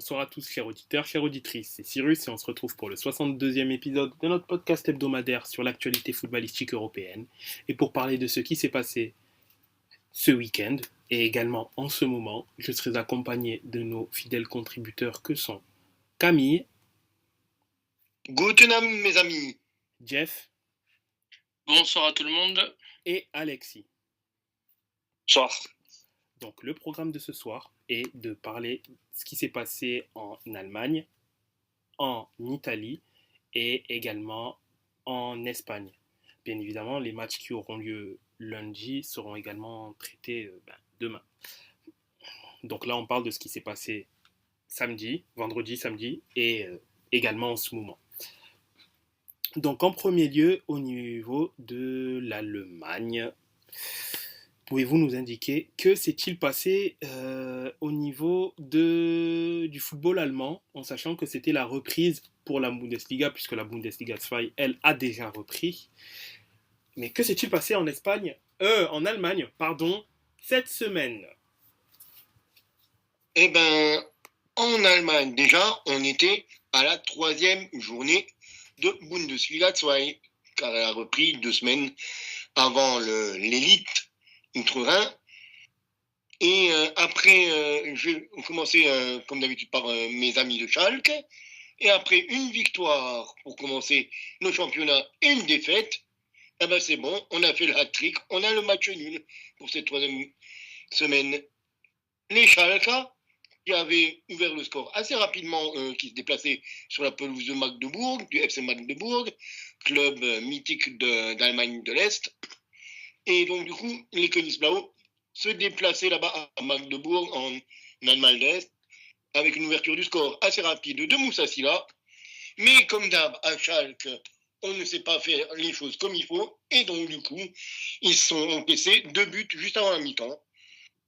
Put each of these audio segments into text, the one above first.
Bonsoir à tous, chers auditeurs, chères auditrices. C'est Cyrus et on se retrouve pour le 62e épisode de notre podcast hebdomadaire sur l'actualité footballistique européenne. Et pour parler de ce qui s'est passé ce week-end et également en ce moment, je serai accompagné de nos fidèles contributeurs que sont Camille, Guten Abend, mes amis. Jeff Bonsoir à tout le monde. et Alexis. Bonsoir. Donc le programme de ce soir est de parler de ce qui s'est passé en Allemagne, en Italie et également en Espagne. Bien évidemment, les matchs qui auront lieu lundi seront également traités demain. Donc là, on parle de ce qui s'est passé vendredi, samedi et également en ce moment. Donc en premier lieu, au niveau de l'Allemagne, pouvez-vous nous indiquer que s'est-il passé au niveau du football allemand, en sachant que c'était la reprise pour la Bundesliga, puisque la Bundesliga 2, elle, a déjà repris. Mais que s'est-il passé en Allemagne, cette semaine? Eh ben, en Allemagne, déjà, on était à la 3e journée de Bundesliga 2, car elle a repris 2 semaines avant l'élite Outre-Rhin. Et après, je vais commencer, comme d'habitude, par mes amis de Schalke. Et après une victoire pour commencer le championnat et une défaite, eh ben c'est bon, on a fait le hat-trick, on a le match nul pour cette 3e semaine. Les Schalke, qui avaient ouvert le score assez rapidement, qui se déplaçaient sur la pelouse de Magdebourg, du FC Magdebourg, club mythique d'Allemagne de l'Est. Et donc, du coup, les Königsblau se déplaçaient là-bas à Magdebourg, en Allemagne de l'Est, avec une ouverture du score assez rapide de Moussa Silla. Mais comme d'hab, à Schalke, on ne sait pas faire les choses comme il faut. Et donc, du coup, ils se sont encaissés 2 buts juste avant la mi-temps.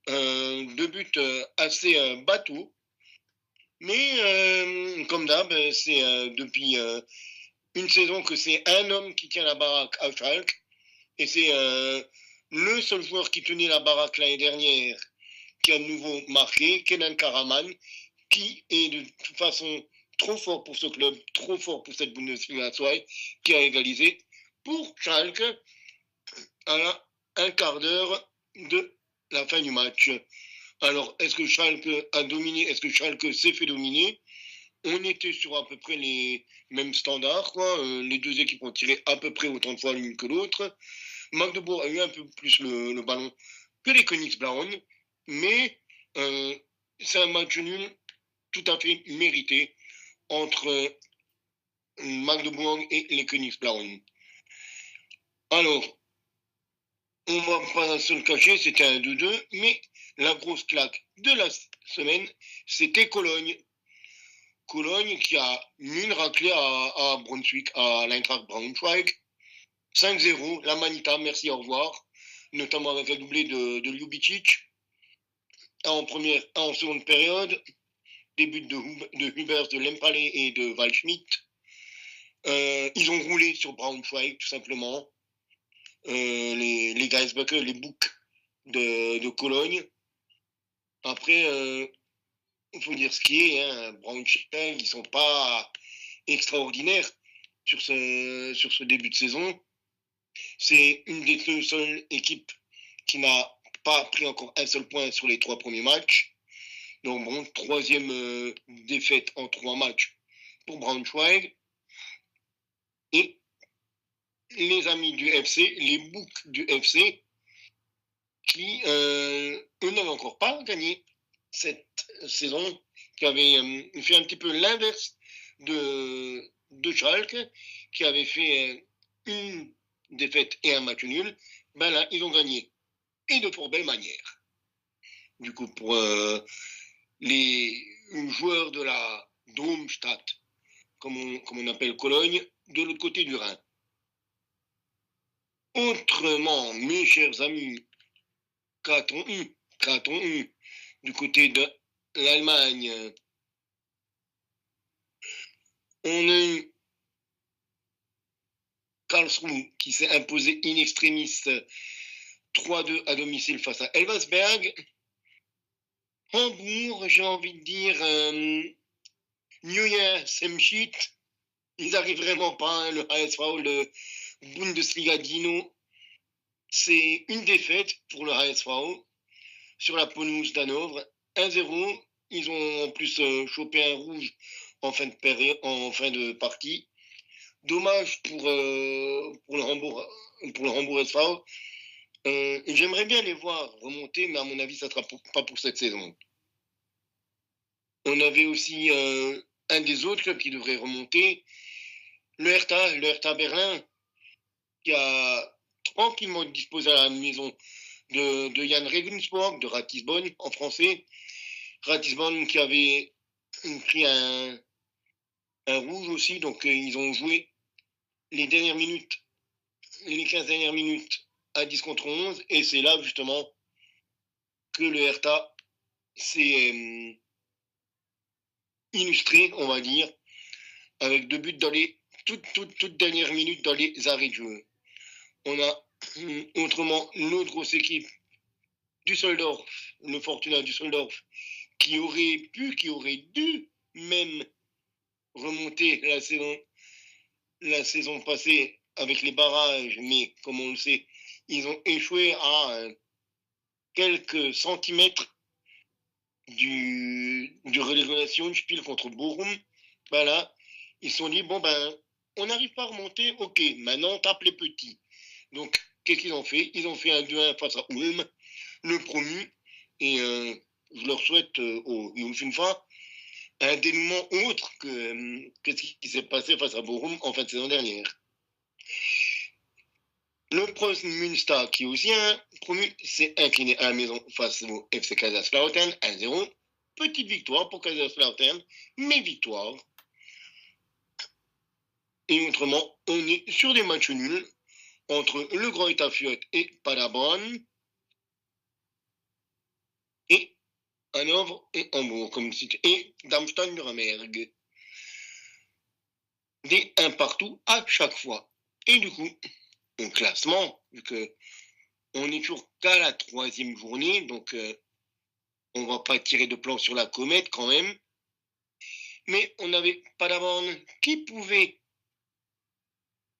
2 buts assez bateaux. Mais comme d'hab, c'est depuis une saison que c'est un homme qui tient la baraque à Schalke. Et c'est le seul joueur qui tenait la baraque l'année dernière qui a de nouveau marqué, Kenan Karaman, qui est de toute façon trop fort pour ce club, trop fort pour cette Bundesliga 2, qui a égalisé pour Schalke à un quart d'heure de la fin du match. Alors, est-ce que Schalke a dominé? Est-ce que Schalke s'est fait dominer? On était sur à peu près les mêmes standards, quoi. Les deux équipes ont tiré à peu près autant de fois l'une que l'autre. Magdebourg a eu un peu plus le ballon que les Königsblauen, mais c'est un match nul tout à fait mérité entre Magdebourg et les Königsblauen. Alors, on ne va pas se le cacher, c'était un 2-2, mais la grosse claque de la semaine, c'était Cologne. Cologne qui a mis une raclée à Brunswick, à l'Eintracht Braunschweig. 5-0, la Manita, merci, au revoir. Notamment avec un doublé de Ljubicic. En seconde période, des buts de Hubers, de Lempale et de Waldschmidt. Ils ont roulé sur Braunschweig, tout simplement. Les Geisböcke, les boucs de Cologne. Après, il faut dire ce qui est, hein, Braunschweig, ils ne sont pas extraordinaires sur ce début de saison. C'est une des 2 seules équipes qui n'a pas pris encore un seul point sur les 3 premiers matchs. Donc bon, 3e défaite en 3 matchs pour Braunschweig. Et les amis du FC, les boucs du FC, qui, eux, n'avaient encore pas gagné cette saison, qui avaient fait un petit peu l'inverse de Schalke, qui avait fait une défaite et un match nul. Ben là, ils ont gagné. Et de fort belle manière. Du coup, pour les joueurs de la Darmstadt, comme on appelle Cologne, de l'autre côté du Rhin. Autrement, mes chers amis, qu'a-t-on eu du côté de l'Allemagne? On a eu Karlsruhe qui s'est imposé in extremis 3-2 à domicile face à Elversberg. Hambourg, j'ai envie de dire, New Year, same shit. Ils n'arrivent vraiment pas, hein, le HSV, le Bundesliga Dino. C'est une défaite pour le HSV sur la pelouse d'Hanovre. 1-0. Ils ont en plus chopé un rouge en fin de période, en fin de partie. Dommage pour le Hambourg SV. J'aimerais bien les voir remonter, mais à mon avis, ça ne sera pas pour cette saison. On avait aussi un des autres clubs qui devrait remonter, le Hertha Berlin, qui a tranquillement disposé à la maison de Jan Regensburg, de Ratisbonne en français. Ratisbonne qui avait pris un rouge aussi, donc ils ont joué les 15 dernières minutes à 10 contre 11, et c'est là justement que le Hertha s'est illustré, on va dire, avec 2 buts dans les toutes dernières minutes dans les arrêts de jeu. On a autrement l'autre grosse équipe, Düsseldorf, le Fortuna Düsseldorf, qui aurait dû même remonter la saison passée avec les barrages, mais comme on le sait, ils ont échoué à quelques centimètres du Relegationsspiel contre Bochum. Voilà, ils se sont dit, bon ben, on n'arrive pas à remonter, ok, maintenant tape les petits. Donc, qu'est-ce qu'ils ont fait? Ils ont fait un 2-1 face à Ulm, le promu, et je leur souhaite au Ulfinfa un dénouement autre que ce qui s'est passé face à Bochum en fin de saison dernière. Le Preußen Münster, qui est aussi un promu, s'est incliné à la maison face au FC Kaiserslautern 1-0. Petite victoire pour Kaiserslautern, mais victoire. Et autrement, on est sur des matchs nuls entre le Greuther Fürth et Paderborn, et Hanovre et Hambourg, comme cité, et Darmstadt-Nuremberg. Des 1 partout à chaque fois. Et du coup, au classement, vu qu'on est toujours qu'à la 3e journée, donc on ne va pas tirer de plan sur la comète quand même. Mais on avait Paderborn qui pouvait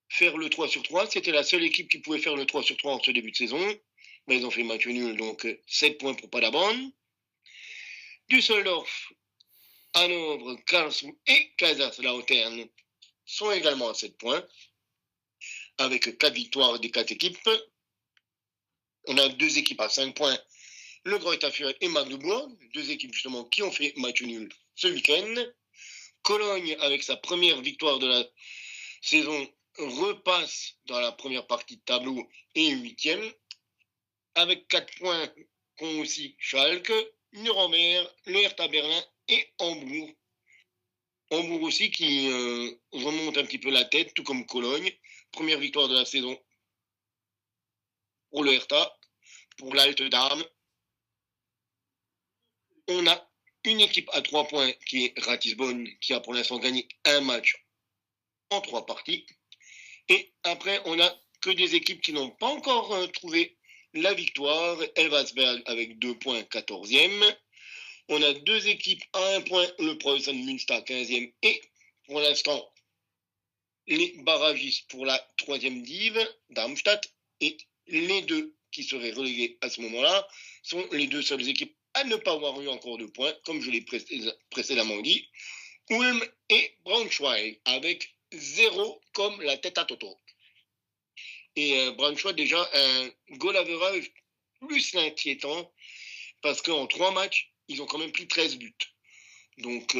faire le 3 sur 3. C'était la seule équipe qui pouvait faire le 3 sur 3 en ce début de saison. Mais ils ont fait match nul, donc 7 points pour Paderborn. Düsseldorf, Hanovre, Karlsruhe et Kaiserslautern sont également à 7 points, avec 4 victoires des 4 équipes. On a 2 équipes à 5 points, le Greuther Fürth et Magdeburg, 2 équipes justement qui ont fait match nul ce week-end. Cologne, avec sa première victoire de la saison, repasse dans la première partie de tableau et 8e, avec 4 points qu'ont aussi Schalke, Nuremberg, le Hertha Berlin et Hambourg. Hambourg aussi qui remonte un petit peu la tête, tout comme Cologne. Première victoire de la saison pour le Hertha, pour l'Alte Dame. On a une équipe à 3 points qui est Ratisbonne, qui a pour l'instant gagné un match en 3 parties. Et après, on n'a que des équipes qui n'ont pas encore trouvé la victoire. Elversberg avec 2 points, 14e. On a 2 équipes à 1 point, le Preußen Münster 15e. Et pour l'instant, les barragistes pour la 3e div, Darmstadt. Et les 2 qui seraient relégués à ce moment-là sont les 2 seules équipes à ne pas avoir eu encore de points, comme je l'ai précédemment dit. Ulm et Braunschweig avec 0 comme la tête à Toto. Et Braunschweig déjà un goal average plus inquiétant, parce qu'en 3 matchs, ils ont quand même pris 13 buts. Donc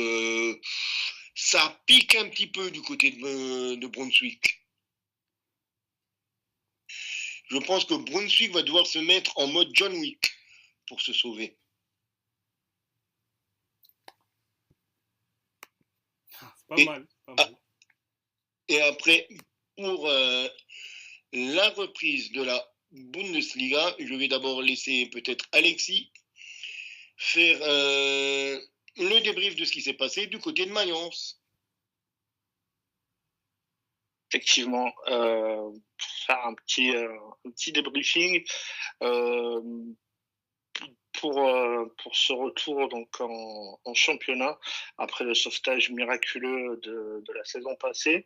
ça pique un petit peu du côté de Brunswick. Je pense que Brunswick va devoir se mettre en mode John Wick pour se sauver. C'est pas mal. Et après, pour la reprise de la Bundesliga, je vais d'abord laisser peut-être Alexis faire le débrief de ce qui s'est passé du côté de Mayence. Effectivement, faire un petit débriefing. pour ce retour donc en championnat après le sauvetage miraculeux de la saison passée.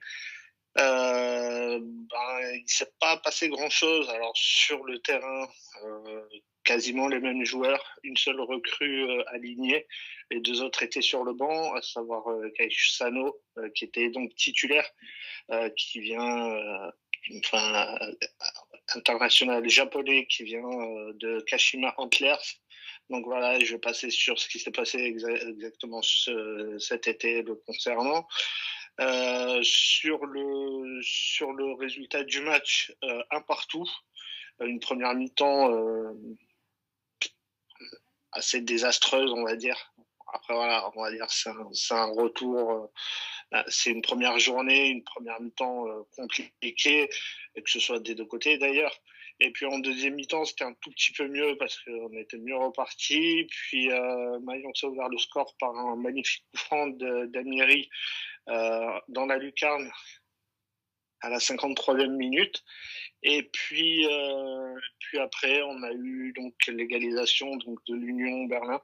Il ne s'est pas passé grand-chose. Alors sur le terrain, quasiment les mêmes joueurs, une seule recrue alignée, les deux autres étaient sur le banc, à savoir Kaichi Sano, qui était donc titulaire, qui vient, international japonais, qui vient de Kashima Antlers. Donc voilà, je vais passer sur ce qui s'est passé exactement cet été le concernant. Sur le résultat du match, un partout, une première mi-temps assez désastreuse, on va dire. Après voilà, on va dire c'est un retour, c'est une première journée, une première mi-temps compliquée, et que ce soit des deux côtés d'ailleurs. Et puis en deuxième mi-temps, c'était un tout petit peu mieux parce qu'on était mieux reparti. Puis Mayence a ouvert le score par un magnifique coup franc d'Amiri dans la lucarne à la 53e minute. Et puis après, on a eu donc l'égalisation donc de l'Union Berlin.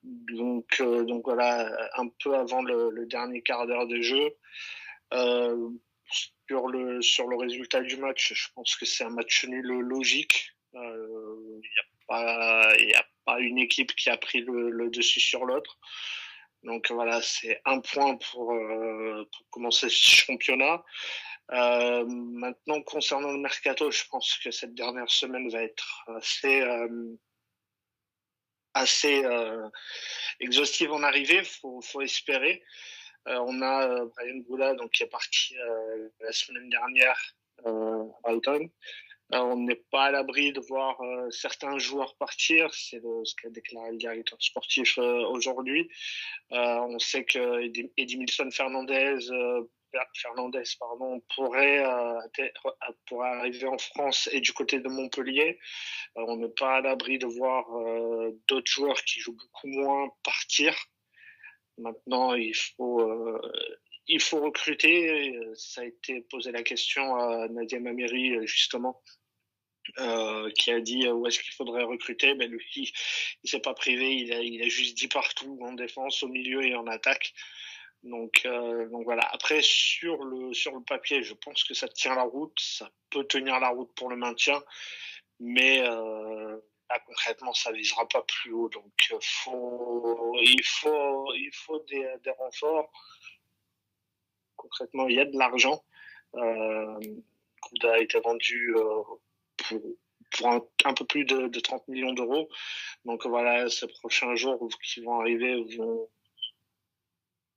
Donc voilà, un peu avant le dernier quart d'heure de jeu. Sur le résultat du match, je pense que c'est un match nul logique. Il n'y a pas une équipe qui a pris le dessus sur l'autre. Donc voilà, c'est un point pour commencer ce championnat. Maintenant, concernant le mercato, je pense que cette dernière semaine va être assez exhaustive en arrivée, faut espérer. On a Brian Goula donc, qui est parti la semaine dernière à Brighton. On n'est pas à l'abri de voir certains joueurs partir, c'est ce qu'a déclaré le directeur sportif aujourd'hui. On sait que Edimilson Fernandez pourrait arriver en France et du côté de Montpellier. On n'est pas à l'abri de voir d'autres joueurs qui jouent beaucoup moins partir. Maintenant, il faut recruter. Ça a été posé la question à Nadia Mamiri, justement, qui a dit où est-ce qu'il faudrait recruter. Ben, lui, il s'est pas privé. Il a juste dit partout, en défense, au milieu et en attaque. Donc voilà. Après, sur le papier, je pense que ça tient la route. Ça peut tenir la route pour le maintien. Mais là, concrètement, ça visera pas plus haut. Donc, il faut des renforts. Concrètement, il y a de l'argent. Gouda a été vendu pour un peu plus de 30 millions d'euros. Donc voilà, ces prochains jours qui vont arriver,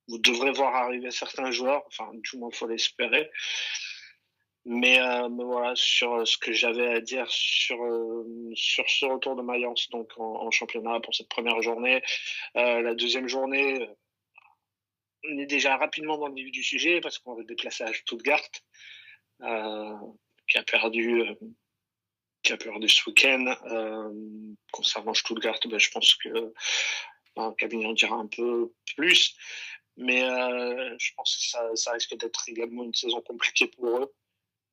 vous devrez voir arriver certains joueurs. Enfin, du moins, il faut l'espérer. Mais voilà, sur ce que j'avais à dire sur ce retour de Mayence donc en championnat pour cette première journée. La deuxième journée, on est déjà rapidement dans le vif du sujet parce qu'on va se déplacer à Stuttgart, qui a perdu ce week-end. Concernant Stuttgart, je pense que Camille en dira un peu plus, mais je pense que ça risque d'être également une saison compliquée pour eux.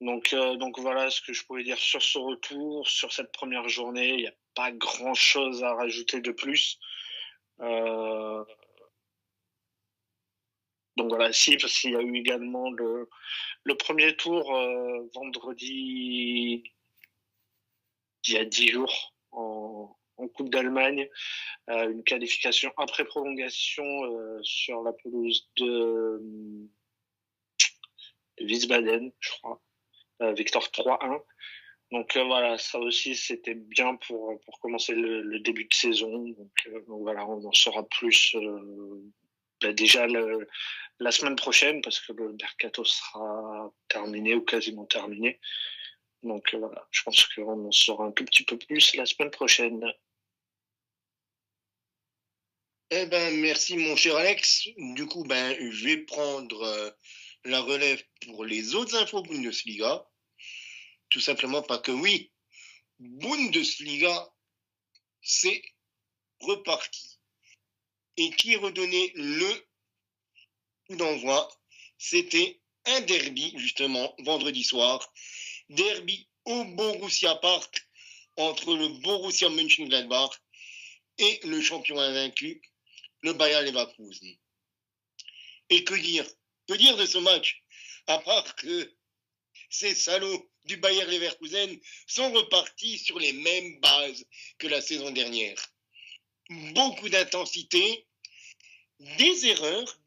Donc voilà ce que je pouvais dire sur ce retour, sur cette première journée. Il n'y a pas grand-chose à rajouter de plus. Donc voilà, parce qu'il y a eu également le premier tour vendredi, il y a 10 jours, en Coupe d'Allemagne. Une qualification après prolongation sur la pelouse de Wiesbaden, je crois. Victoire 3-1. Donc voilà, ça aussi c'était bien pour commencer le début de saison. Donc voilà, on en saura plus déjà la semaine prochaine parce que le mercato sera terminé ou quasiment terminé. Donc voilà, je pense qu'on en saura un tout petit peu plus la semaine prochaine. Eh ben merci mon cher Alex. Du coup, je vais prendre la relève pour les autres infos Bundesliga. Tout simplement parce que oui, Bundesliga, c'est reparti. Et qui redonnait le coup d'envoi, c'était un derby, justement, vendredi soir. Derby au Borussia Park entre le Borussia Mönchengladbach et le champion invaincu, le Bayer Leverkusen. Et que dire? Que dire de ce match? À part que ces salauds du Bayer Leverkusen sont repartis sur les mêmes bases que la saison dernière. Beaucoup d'intensité, des erreurs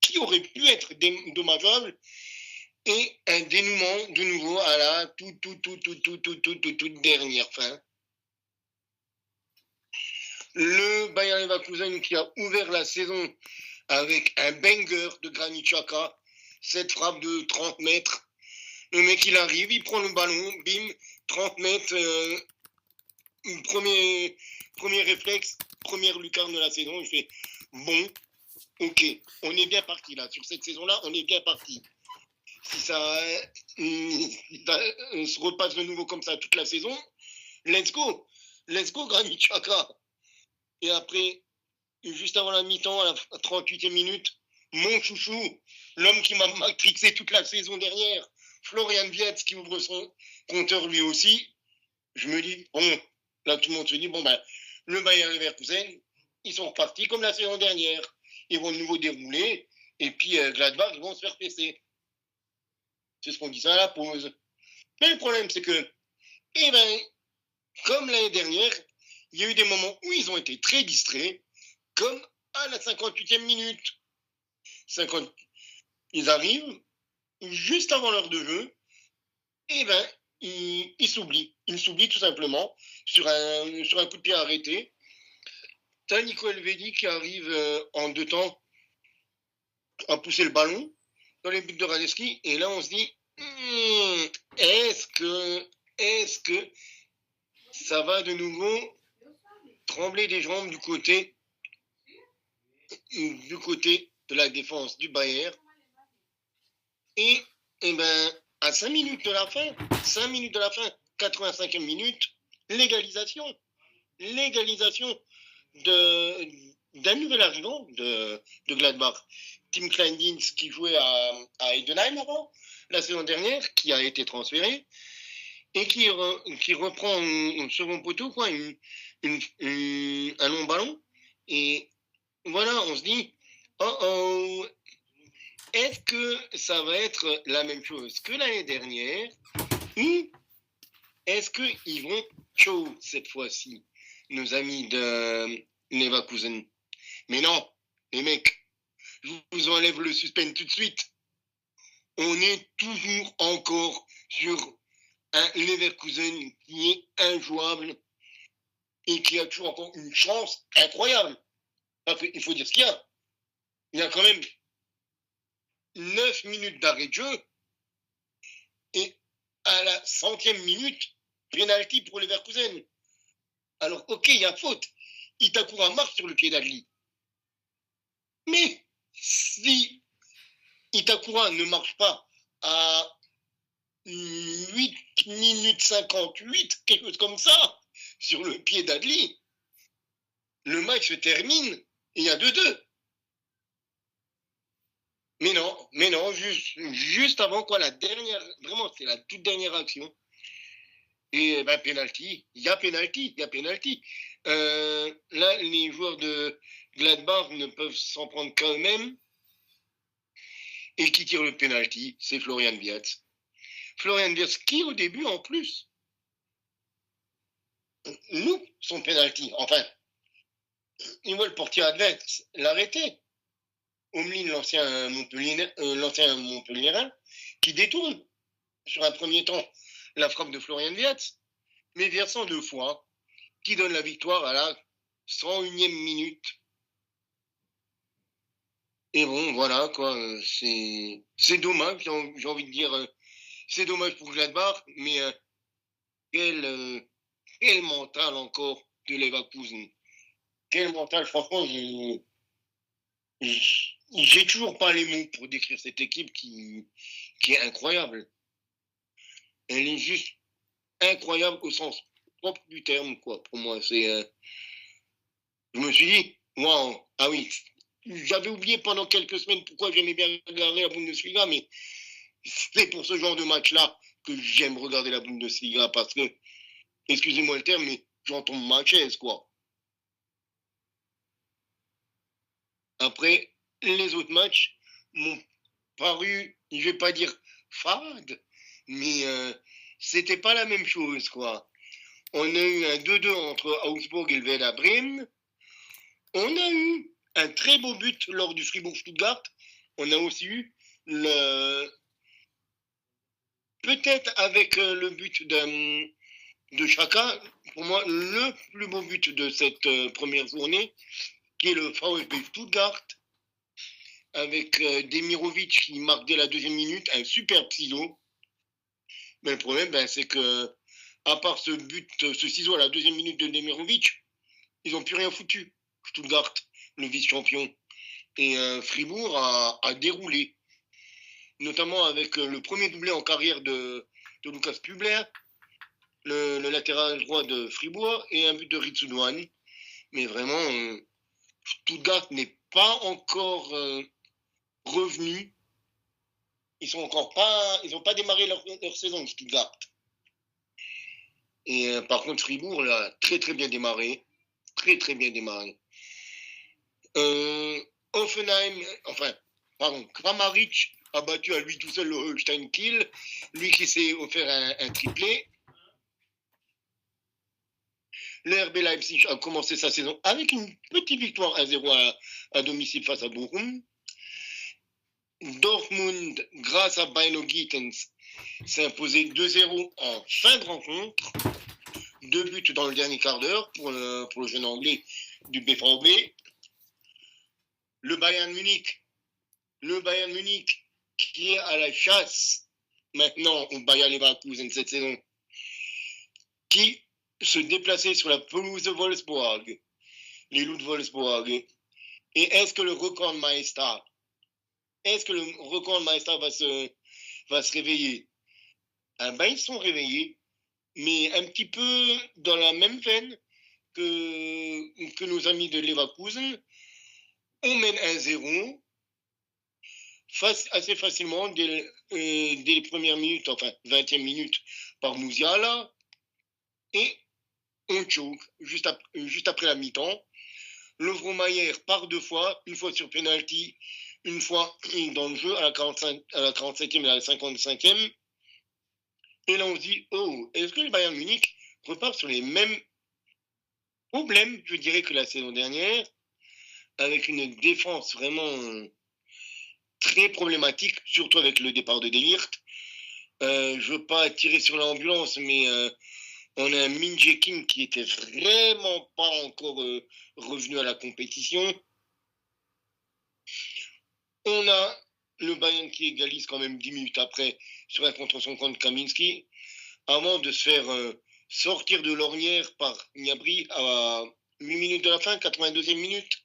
qui auraient pu être dommageables, et un dénouement de nouveau à la toute dernière fin. Le Bayer Leverkusen qui a ouvert la saison avec un banger de Granit Xhaka, cette frappe de 30 mètres. Le mec, il arrive, il prend le ballon, bim, 30 mètres, premier réflexe, première lucarne de la saison. Il fait, bon, ok, on est bien parti là. Sur cette saison-là, on est bien parti. Si ça se repasse de nouveau comme ça toute la saison, let's go Granit Xhaka. Et après, juste avant la mi-temps, à la 38e minute, mon chouchou, l'homme qui m'a matrixé toute la saison dernière, Florian Wirtz, qui ouvre son compteur lui aussi. Je me dis, bon, là tout le monde se dit, bon ben, le Bayer Leverkusen, ils sont repartis comme la saison dernière. Ils vont de nouveau dérouler, et puis Gladbach, ils vont se faire fesser. C'est ce qu'on disait à la pause. Mais le problème, c'est que, eh ben, comme l'année dernière, il y a eu des moments où ils ont été très distraits, comme à la 58e minute. Ils arrivent juste avant l'heure de jeu, et ben, ils s'oublient. Ils s'oublient tout simplement sur un coup de pied arrêté. T'as Nico Elvedi qui arrive en 2 temps à pousser le ballon dans les buts de Radetzky, et là on se dit, est-ce que ça va de nouveau trembler des jambes du côté de la défense du Bayern? Et ben, à 5 minutes de la fin, 85e minute, l'égalisation d'un nouvel arrivant de Gladbach, Tim Klein-Dienst, qui jouait à Heidenheim avant, la saison dernière, qui a été transféré, et qui reprend un second poteau, quoi, un long ballon. Et voilà, on se dit, est-ce que ça va être la même chose que l'année dernière, ou est-ce qu'ils vont chaud cette fois-ci, nos amis de Leverkusen? Mais non, les mecs, je vous enlève le suspense tout de suite. On est toujours encore sur un Leverkusen qui est injouable et qui a toujours encore une chance incroyable. Il faut dire ce qu'il y a. Il y a quand même 9 minutes d'arrêt de jeu, et à la 100e minute, pénalty pour Leverkusen. Alors, ok, il y a faute. Itakura marche sur le pied d'Adli. Mais si Itakura ne marche pas à 8 minutes 58, quelque chose comme ça, sur le pied d'Adli, le match se termine et il y a 2-2. Mais non, juste avant, quoi, vraiment, c'est la toute dernière action. Et ben, penalty, il y a penalty. Là, les joueurs de Gladbach ne peuvent s'en prendre qu'eux-mêmes. Et qui tire le penalty, c'est Florian Wirtz. Florian Wirtz qui, au début, en plus, loupe son penalty. Enfin, il voit le portier adverse l'arrêter. Omlin, l'ancien Montpellierin, qui détourne sur un premier temps la frappe de Florian Wirtz, mais versant 2 fois, qui donne la victoire à la 101e minute. Et bon, voilà, quoi, c'est dommage, j'ai envie de dire, c'est dommage pour Gladbach, mais quel mental encore de Leverkusen. Quel mental, franchement, j'ai toujours pas les mots pour décrire cette équipe qui est incroyable. Elle est juste incroyable au sens propre du terme, quoi. Pour moi, je me suis dit, waouh, ah oui, j'avais oublié pendant quelques semaines pourquoi j'aimais bien regarder la Bundesliga, mais c'est pour ce genre de match-là que j'aime regarder la Bundesliga parce que, excusez-moi le terme, mais j'en tombe ma chaise, quoi. Après, les autres matchs m'ont paru, je vais pas dire fade, mais c'était pas la même chose, quoi. On a eu un 2-2 entre Augsbourg et le Werder Bremen. On a eu un très beau but lors du Fribourg-Stuttgart. On a aussi eu peut-être avec le but de Chaka, pour moi, le plus beau but de cette première journée, qui est le VfB Stuttgart, avec Demirovic qui marque dès la deuxième minute, un super ciseau. Mais le problème, c'est que, à part ce but, ce ciseau à la deuxième minute de Demirovic, ils n'ont plus rien foutu. Stuttgart, le vice-champion. Et Fribourg a déroulé, notamment avec le premier doublé en carrière de Lucas Publer, le latéral droit de Fribourg, et un but de Ritsudoan. Mais vraiment, Stuttgart n'est pas encore revenu. Ils n'ont pas démarré leur saison, Stuttgart. Et par contre, Fribourg l'a très très bien démarré. Très très bien démarré. Offenheim, Kramaric a battu à lui tout seul le Holstein Kiel, lui qui s'est offert un triplé. Le RB Leipzig a commencé sa saison avec une petite victoire 1-0 à domicile face à Bochum. Dortmund, grâce à Bino Gittens, s'est imposé 2-0 en fin de rencontre. 2 buts dans le dernier quart d'heure pour le jeune anglais du BVB. Le Bayern Munich qui est à la chasse maintenant au Bayer Leverkusen cette saison, qui se déplaçait sur la pelouse de Wolfsburg, les loups de Wolfsburg. Et est-ce que le record de Maestad va se réveiller? Ils sont réveillés, mais un petit peu dans la même veine que nos amis de Leverkusen. On mène 1-0 assez facilement dès les premières minutes, 20e minute par Musiala, et on choke juste après la mi-temps. Lovro-Mayer part 2 fois, une fois sur penalty, une fois dans le jeu à la 47e et à la 55e. Et là on se dit, est-ce que le Bayern Munich repart sur les mêmes problèmes, je dirais, que la saison dernière, avec une défense vraiment très problématique, surtout avec le départ de De Ligt. Je ne veux pas tirer sur l'ambulance, mais on a un Min Jae-kim qui était vraiment pas encore revenu à la compétition. On a le Bayern qui égalise quand même 10 minutes après sur un contre son compte Kaminski, avant de se faire sortir de l'ornière par Gnabry à 8 minutes de la fin, 82e minute.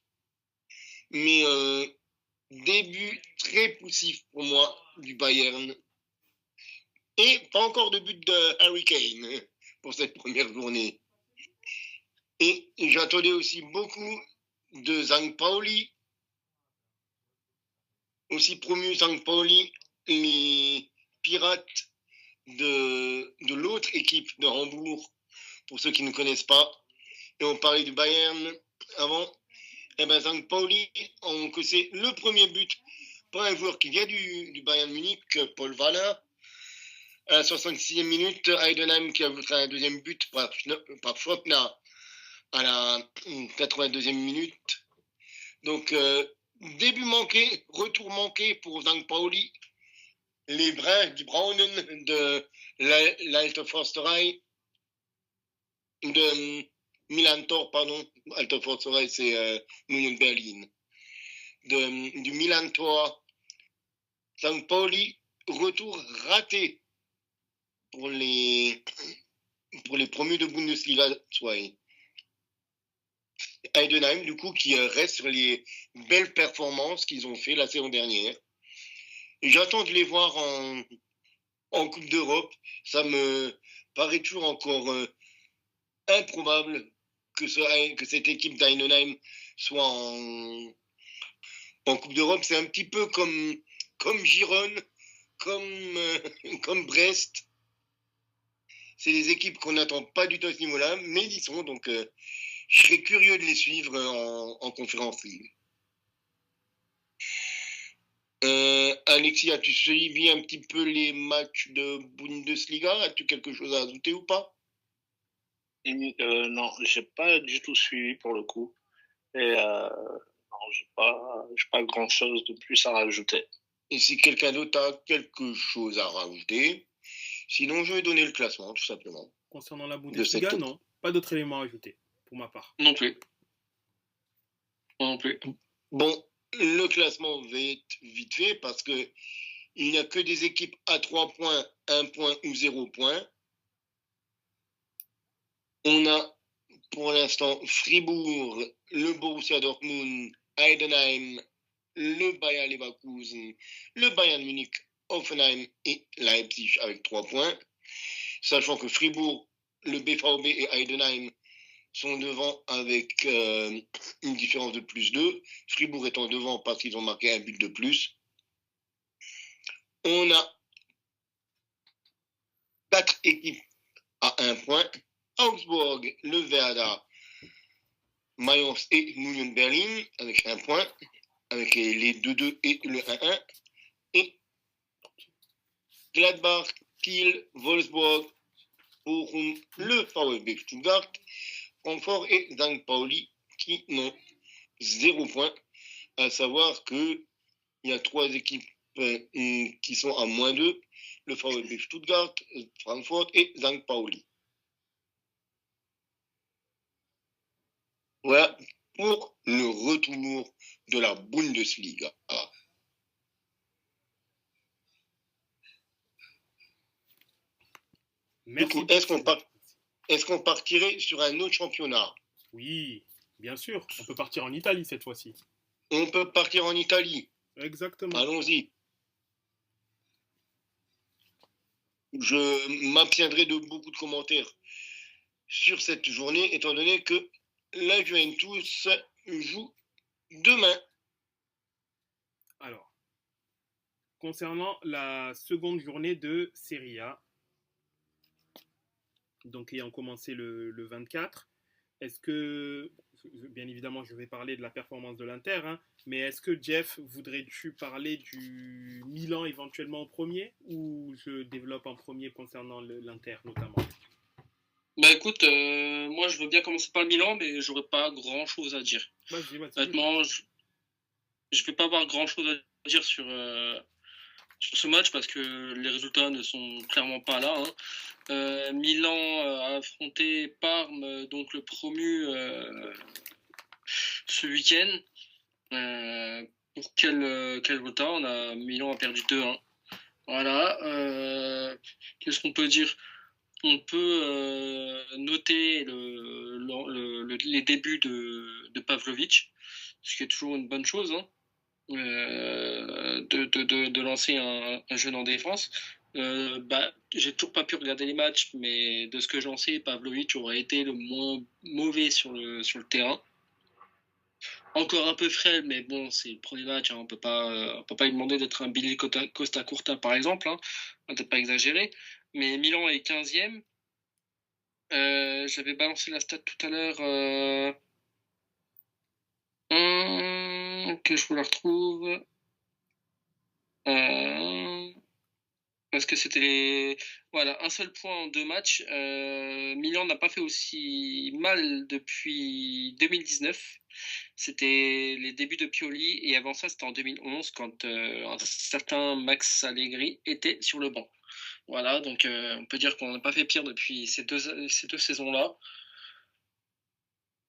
Mais début très poussif pour moi du Bayern. Et pas encore de but de Harry Kane pour cette première journée. Et j'attendais aussi beaucoup de St. Pauli. Aussi promu St. Pauli, les Pirates de l'autre équipe de Hambourg, pour ceux qui ne connaissent pas. Et on parlait du Bayern avant. St. Pauli ont cassé le premier but par un joueur qui vient du Bayern Munich, Paul Waller. À la 66e minute, Heidenheim qui ajoutera un deuxième but par Faulkner à la 82e minute. Donc, début manqué, retour manqué pour St. Pauli. Les du Braunen de l'Alte Forsterei, de Milan-Tor, pardon. Alte Forsterei, c'est Union Berlin. Du Milan-Tor, St. Pauli, retour raté pour les promus de Bundesliga, soit Heidenheim, du coup, qui reste sur les belles performances qu'ils ont fait la saison dernière. Et j'attends de les voir en Coupe d'Europe. Ça me paraît toujours encore improbable que cette équipe d'Heidenheim soit en Coupe d'Europe. C'est un petit peu comme Girone, comme Brest. c'est des équipes qu'on n'attend pas du tout à ce niveau-là, mais ils y sont. Donc, je serais curieux de les suivre en Conférence League. Alexis, as-tu suivi un petit peu les matchs de Bundesliga? As-tu quelque chose à ajouter ou pas? Non, j'ai pas du tout suivi pour le coup. Et non, j'ai pas grand-chose de plus à rajouter. Et si quelqu'un d'autre a quelque chose à rajouter, sinon je vais donner le classement, tout simplement. Concernant la Bundesliga, non. Pas d'autres éléments à ajouter, pour ma part. Non plus. Non plus. Bon, le classement va être vite fait parce que il n'y a que des équipes à 3 points, 1 point ou 0 point. On a pour l'instant Fribourg, le Borussia Dortmund, Heidenheim, le Bayer Leverkusen, le Bayern Munich, Hoffenheim et Leipzig avec 3 points. Sachant que Fribourg, le BVB et Heidenheim sont devant avec une différence de plus 2. Fribourg étant devant parce qu'ils ont marqué un but de plus. On a 4 équipes à 1 point. Augsbourg, le Werder, Mayence et Union Berlin avec 1 point, avec les 2-2 et le 1-1. Et Gladbach, Kiel, Wolfsburg, Bochum, le VfB Stuttgart, Francfort et St. Pauli qui n'ont 0 point. À savoir qu'il y a 3 équipes qui sont à moins 2, le VfB Stuttgart, Francfort et St. Pauli. Voilà pour le retour de la Bundesliga. Du coup, est-ce qu'on partirait sur un autre championnat? Oui, bien sûr. On peut partir en Italie cette fois-ci. On peut partir en Italie. Exactement. Allons-y. Je m'abstiendrai de beaucoup de commentaires sur cette journée, étant donné que la Juventus joue demain. Alors, concernant la seconde journée de Serie A, donc ayant commencé le 24, est-ce que, bien évidemment, je vais parler de la performance de l'Inter, hein, mais est-ce que Jeff, voudrais-tu parler du Milan éventuellement en premier, ou je développe en premier concernant l'Inter notamment? Bah écoute, moi je veux bien commencer par le Milan, mais j'aurais pas grand chose à dire. Vas-y. Honnêtement, je vais pas avoir grand chose à dire sur ce match parce que les résultats ne sont clairement pas là. Hein. Milan a affronté Parme, donc le promu, ce week-end. Pour quel résultat? Milan a perdu 2-1. Voilà. Qu'est-ce qu'on peut dire? On peut noter les débuts de Pavlovic, ce qui est toujours une bonne chose, hein, de lancer un jeune en défense. J'ai toujours pas pu regarder les matchs, mais de ce que j'en sais, Pavlovic aurait été le moins mauvais sur le terrain. Encore un peu frêle, mais bon, c'est le premier match, hein, on peut pas lui demander d'être un Billy Costa Curta par exemple, hein, on peut pas exagérer. Mais Milan est 15e. J'avais balancé la stat tout à l'heure. Que je vous la retrouve. Parce que c'était voilà, un seul point en 2 matchs. Milan n'a pas fait aussi mal depuis 2019. C'était les débuts de Pioli et avant ça, c'était en 2011 quand un certain Max Allegri était sur le banc. Voilà, donc on peut dire qu'on n'a pas fait pire depuis ces deux saisons-là.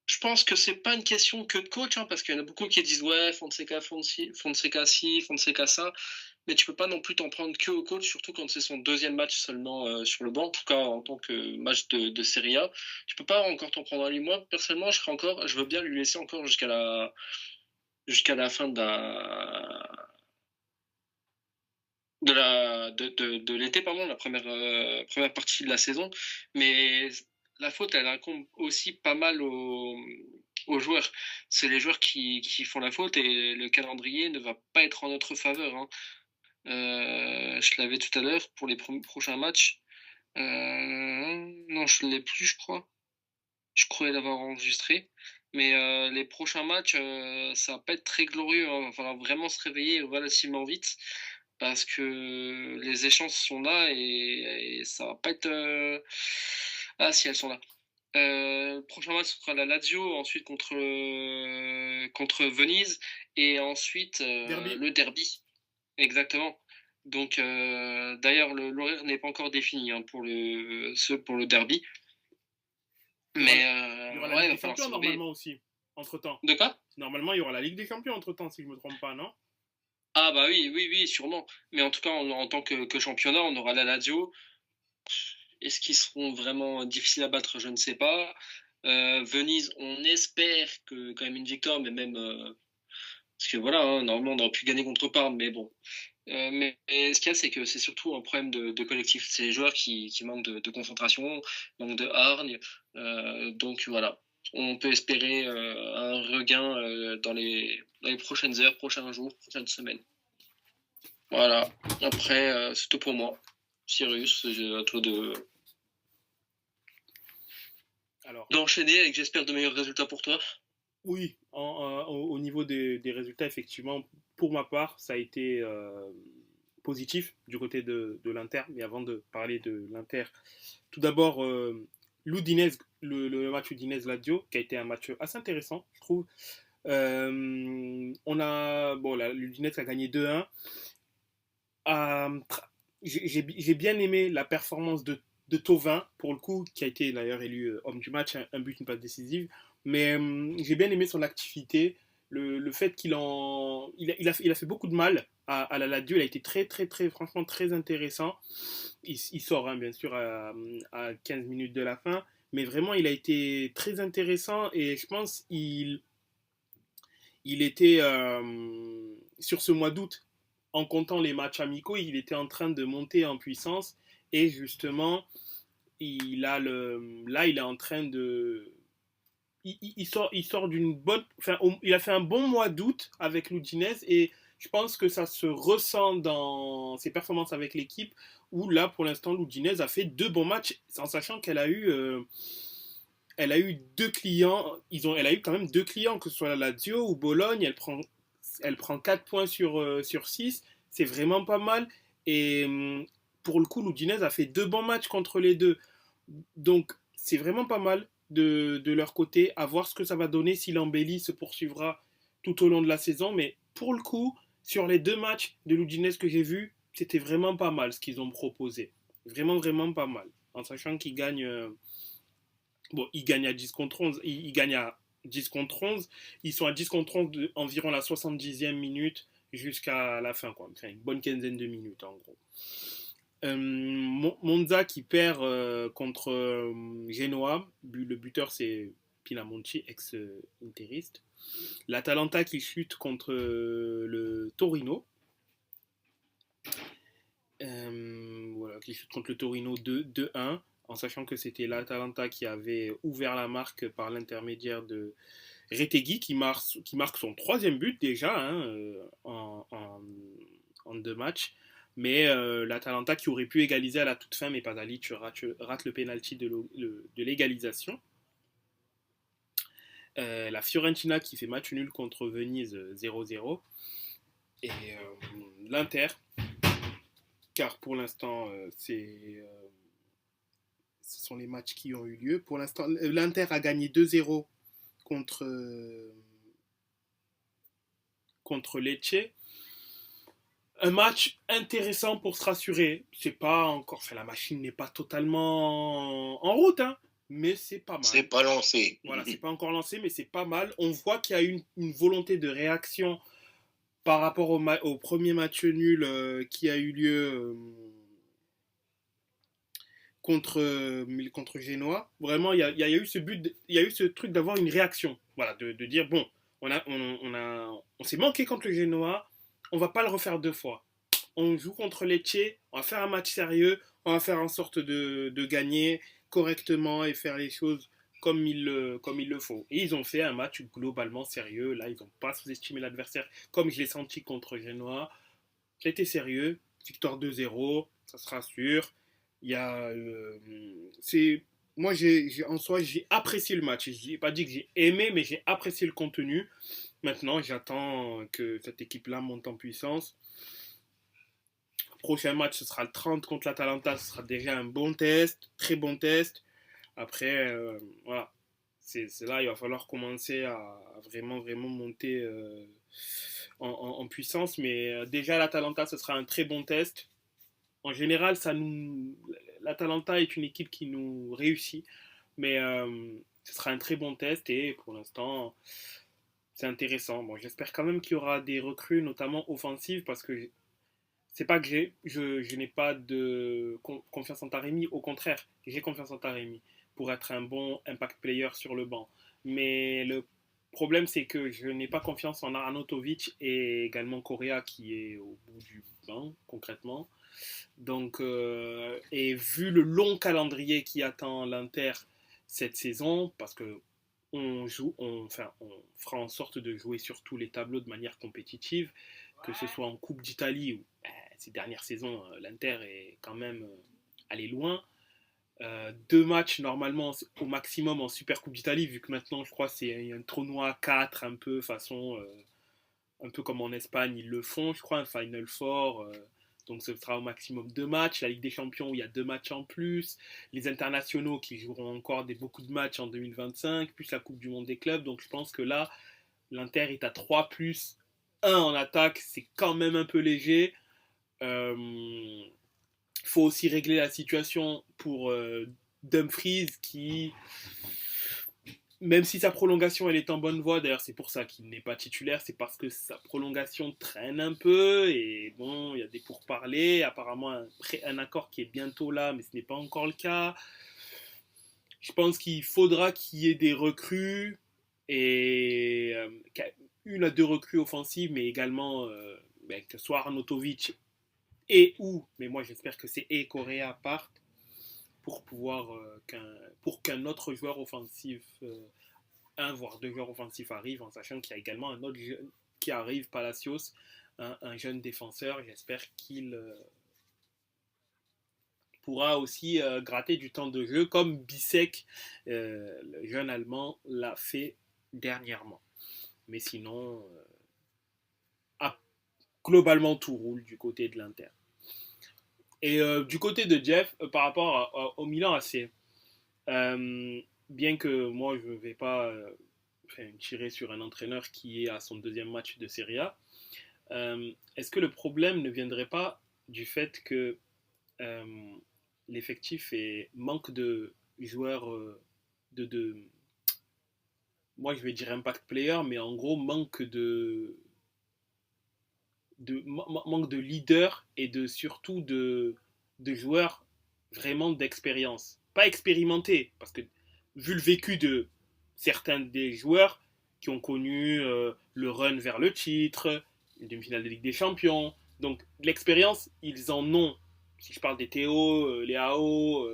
Je pense que c'est pas une question que de coach, hein, parce qu'il y en a beaucoup qui disent ouais, Fonseca ci, Fonseca ça, mais tu peux pas non plus t'en prendre que au coach, surtout quand c'est son deuxième match seulement sur le banc, en tout cas en tant que match de Serie A. Tu peux pas encore t'en prendre à lui. Moi, personnellement, je veux bien lui laisser encore jusqu'à la fin de l'été, pardon, la première partie de la saison, mais la faute, elle incombe aussi pas mal aux joueurs. C'est les joueurs qui font la faute et le calendrier ne va pas être en notre faveur. Hein. Je l'avais tout à l'heure pour les prochains matchs. Non, je ne l'ai plus, je crois. Je croyais l'avoir enregistré. Mais les prochains matchs, ça va pas être très glorieux, hein. Il va falloir vraiment se réveiller relativement vite parce que les échéances sont là et ça va pas être. Ah si, elles sont là. Le prochain match sera la Lazio, ensuite contre Venise et ensuite Derby. le derby. Exactement. Donc d'ailleurs l'horaire n'est pas encore défini, hein, pour le derby. Il y aura, Mais il y aura la ouais, Ligue il des va falloir Champions se réveiller. normalement aussi, entre-temps. De quoi? Normalement, il y aura la Ligue des Champions entre-temps, si je me trompe pas, non? Ah bah oui, oui, oui, sûrement. Mais en tout cas, en tant que championnat, on aura la Lazio. Est-ce qu'ils seront vraiment difficiles à battre? Je ne sais pas. Venise, on espère que quand même une victoire, mais même parce que voilà, hein, normalement on aurait pu gagner contre Parme, mais bon. Mais ce qu'il y a, c'est que c'est surtout un problème de collectif. C'est les joueurs qui manquent de concentration, manquent de hargne. Donc voilà, on peut espérer un regain dans les prochaines heures, prochains jours, prochaines semaines. Voilà. Après, c'est tout pour moi. Cyrus, à toi Alors, d'enchaîner avec, j'espère, de meilleurs résultats pour toi. oui, au niveau des résultats, effectivement, pour ma part, ça a été positif du côté de l'Inter. Mais avant de parler de l'Inter, tout d'abord, l'Udinese, le match Udinese-Lazio, qui a été un match assez intéressant, je trouve. L'Udinese a gagné 2-1. Euh, j'ai bien aimé la performance de Thauvin, pour le coup, qui a été d'ailleurs élu homme du match, un but, une passe décisive. Mais j'ai bien aimé son activité, le fait il a fait beaucoup de mal à la Lazio. Il a été très, très, très, franchement, très intéressant. Il sort, hein, bien sûr, à 15 minutes de la fin. Mais vraiment, il a été très intéressant et je pense il était sur ce mois d'août, en comptant les matchs amicaux, il était en train de monter en puissance et justement, là, il est en train de. Il sort d'une bonne. Enfin, il a fait un bon mois d'août avec l'Udinese et je pense que ça se ressent dans ses performances avec l'équipe où là, pour l'instant, l'Udinese a fait 2 bons matchs en sachant elle a eu 2 clients. Elle a eu quand même 2 clients, que ce soit la Lazio ou Bologne. Elle prend 4 points sur 6. C'est vraiment pas mal. Et pour le coup, l'Udinese a fait 2 bons matchs contre les deux. Donc, c'est vraiment pas mal de leur côté. À voir ce que ça va donner si l'embellie se poursuivra tout au long de la saison. Mais pour le coup, sur les 2 matchs de l'Udinese que j'ai vus, c'était vraiment pas mal ce qu'ils ont proposé. Vraiment, vraiment pas mal. En sachant qu'ils gagnent. Bon, ils gagnent à 10 contre 11. Ils gagnent à 10 contre 11. Ils sont à 10 contre 11 environ la 70e minute jusqu'à la fin, quoi. Enfin, une bonne quinzaine de minutes, en gros. Monza qui perd contre Genoa. Le buteur, c'est Pinamonti, ex-interiste. L'Atalanta qui chute contre le Torino. Voilà, qui chute contre le Torino 2-1, en sachant que c'était l'Atalanta qui avait ouvert la marque par l'intermédiaire de Retegui, qui marque son 3e but déjà, hein, en 2 matchs. Mais l'Atalanta qui aurait pu égaliser à la toute fin, mais Pasalic rate le penalty de l'égalisation. La Fiorentina qui fait match nul contre Venise 0-0. Et l'Inter, car pour l'instant, ce sont les matchs qui ont eu lieu. Pour l'instant, l'Inter a gagné 2-0 contre, contre Lecce. Un match intéressant pour se rassurer. C'est pas encore, enfin, la machine n'est pas totalement en route, hein, mais c'est pas mal. C'est pas lancé. Voilà, c'est pas encore lancé, mais c'est pas mal. On voit qu'il y a une volonté de réaction par rapport au premier match nul qui a eu lieu contre Genoa. Vraiment, il y a eu ce but, il y a eu ce truc d'avoir une réaction. Voilà, de dire bon, on s'est manqué contre le Genoa, on va pas le refaire 2 fois. On joue contre Lecce, on va faire un match sérieux, on va faire en sorte de gagner correctement et faire les choses comme il le faut. Et ils ont fait un match globalement sérieux. Là, ils n'ont pas sous-estimé l'adversaire comme je l'ai senti contre Genoa. Ça a été sérieux. Victoire 2-0, ça se rassure. Il y a, moi, en soi, j'ai apprécié le match. Je n'ai pas dit que j'ai aimé, mais j'ai apprécié le contenu. Maintenant, j'attends que cette équipe-là monte en puissance. Prochain match, ce sera le 30 contre l'Atalanta. Ce sera déjà un bon test, très bon test. Après, voilà. C'est là, il va falloir commencer à vraiment, vraiment monter en puissance. Mais déjà, l'Atalanta, ce sera un très bon test. En général, l'Atalanta est une équipe qui nous réussit. Mais ce sera un très bon test. Et pour l'instant, c'est intéressant. Bon, j'espère quand même qu'il y aura des recrues, notamment offensives, parce que c'est pas que je n'ai pas de confiance en Taremi, au contraire, j'ai confiance en Taremi pour être un bon impact player sur le banc. Mais le problème, c'est que je n'ai pas confiance en Arnautovic et également Correa qui est au bout du banc, concrètement. Donc, et vu le long calendrier qui attend l'Inter cette saison, parce que on fera en sorte de jouer sur tous les tableaux de manière compétitive, que ce soit en Coupe d'Italie où ces dernières saisons, l'Inter est quand même allé loin. 2 matchs normalement au maximum en Super Coupe d'Italie, vu que maintenant je crois c'est un tournoi à 4 un peu façon un peu comme en Espagne ils le font, je crois un Final Four, donc ce sera au maximum 2 matchs. La Ligue des Champions où il y a 2 matchs en plus, les internationaux qui joueront encore beaucoup de matchs en 2025, plus la Coupe du Monde des clubs. Donc je pense que là l'Inter est à 3 plus 1 en attaque, c'est quand même un peu léger. Il faut aussi régler la situation pour Dumfries qui, même si sa prolongation elle est en bonne voie, d'ailleurs c'est pour ça qu'il n'est pas titulaire, c'est parce que sa prolongation traîne un peu et bon, il y a des pourparlers, apparemment un accord qui est bientôt là, mais ce n'est pas encore le cas. Je pense qu'il faudra qu'il y ait des recrues et 1 à 2 recrues offensives, mais également que ce soit Arnautovic mais moi j'espère que c'est et Correa partent pour pouvoir pour qu'un autre joueur offensif, un voire 2 joueurs offensifs arrivent, en sachant qu'il y a également un autre jeune qui arrive, Palacios, un jeune défenseur. J'espère qu'il pourra aussi gratter du temps de jeu comme Bissek, le jeune allemand, l'a fait dernièrement. Mais sinon, globalement tout roule du côté de l'Inter. Et du côté de Jeff, par rapport au Milan AC, bien que moi je ne vais pas tirer sur un entraîneur qui est à son 2e match de Serie A, est-ce que le problème ne viendrait pas du fait que l'effectif manque de joueurs moi je vais dire impact player, mais en gros manque manque de leader et surtout de joueurs vraiment d'expérience. Pas expérimentés, parce que vu le vécu de certains des joueurs qui ont connu le run vers le titre, une demi-finale de Ligue des Champions, donc l'expérience, ils en ont. Si je parle des Théo, les AO,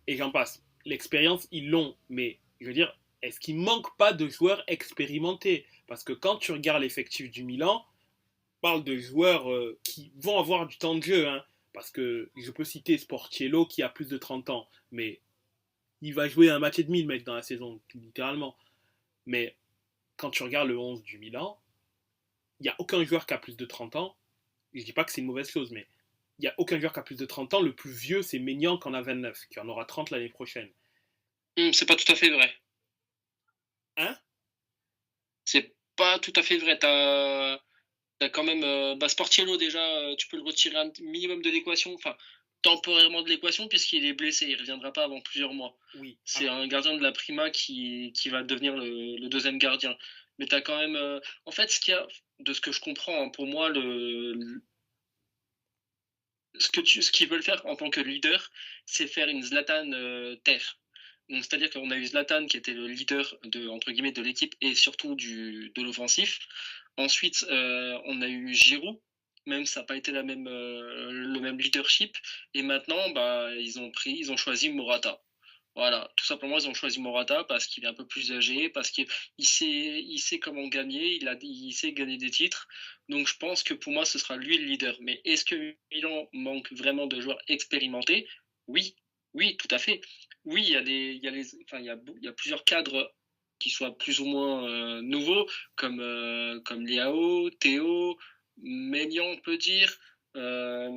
et j'en passe. L'expérience, ils l'ont, mais je veux dire, est-ce qu'il manque pas de joueurs expérimentés? Parce que quand tu regardes l'effectif du Milan, parle de joueurs qui vont avoir du temps de jeu, hein, parce que je peux citer Sportiello qui a plus de 30 ans, mais il va jouer un match et demi le mec dans la saison, littéralement. Mais quand tu regardes le 11 du Milan, il n'y a aucun joueur qui a plus de 30 ans. Je dis pas que c'est une mauvaise chose, mais il n'y a aucun joueur qui a plus de 30 ans. Le plus vieux, c'est Maignan qui en a 29, qui en aura 30 l'année prochaine. C'est pas tout à fait vrai. Hein? C'est pas tout à fait vrai. T'as quand même Sportiello déjà, tu peux le retirer un minimum de l'équation, enfin temporairement de l'équation puisqu'il est blessé, il reviendra pas avant plusieurs mois. Oui. C'est un gardien de la Prima qui va devenir le 2e gardien. Mais t'as quand même, en fait, de ce que je comprends, hein, pour moi, ce qu'ils veulent faire en tant que leader, c'est faire une Zlatan terre. Donc, c'est-à-dire qu'on a eu Zlatan qui était le leader entre guillemets de l'équipe et surtout de l'offensif. Ensuite, on a eu Giroud, même ça n'a pas été le même leadership. Et maintenant, ils ont choisi Morata. Voilà, tout simplement, ils ont choisi Morata parce qu'il est un peu plus âgé, parce qu'il il sait comment gagner, il sait gagner des titres. Donc je pense que pour moi, ce sera lui le leader. Mais est-ce que Milan manque vraiment de joueurs expérimentés? Oui, oui, tout à fait. Oui, il y a plusieurs cadres qui soient plus ou moins nouveaux, comme Leao, Théo, Maignan, on peut dire, euh,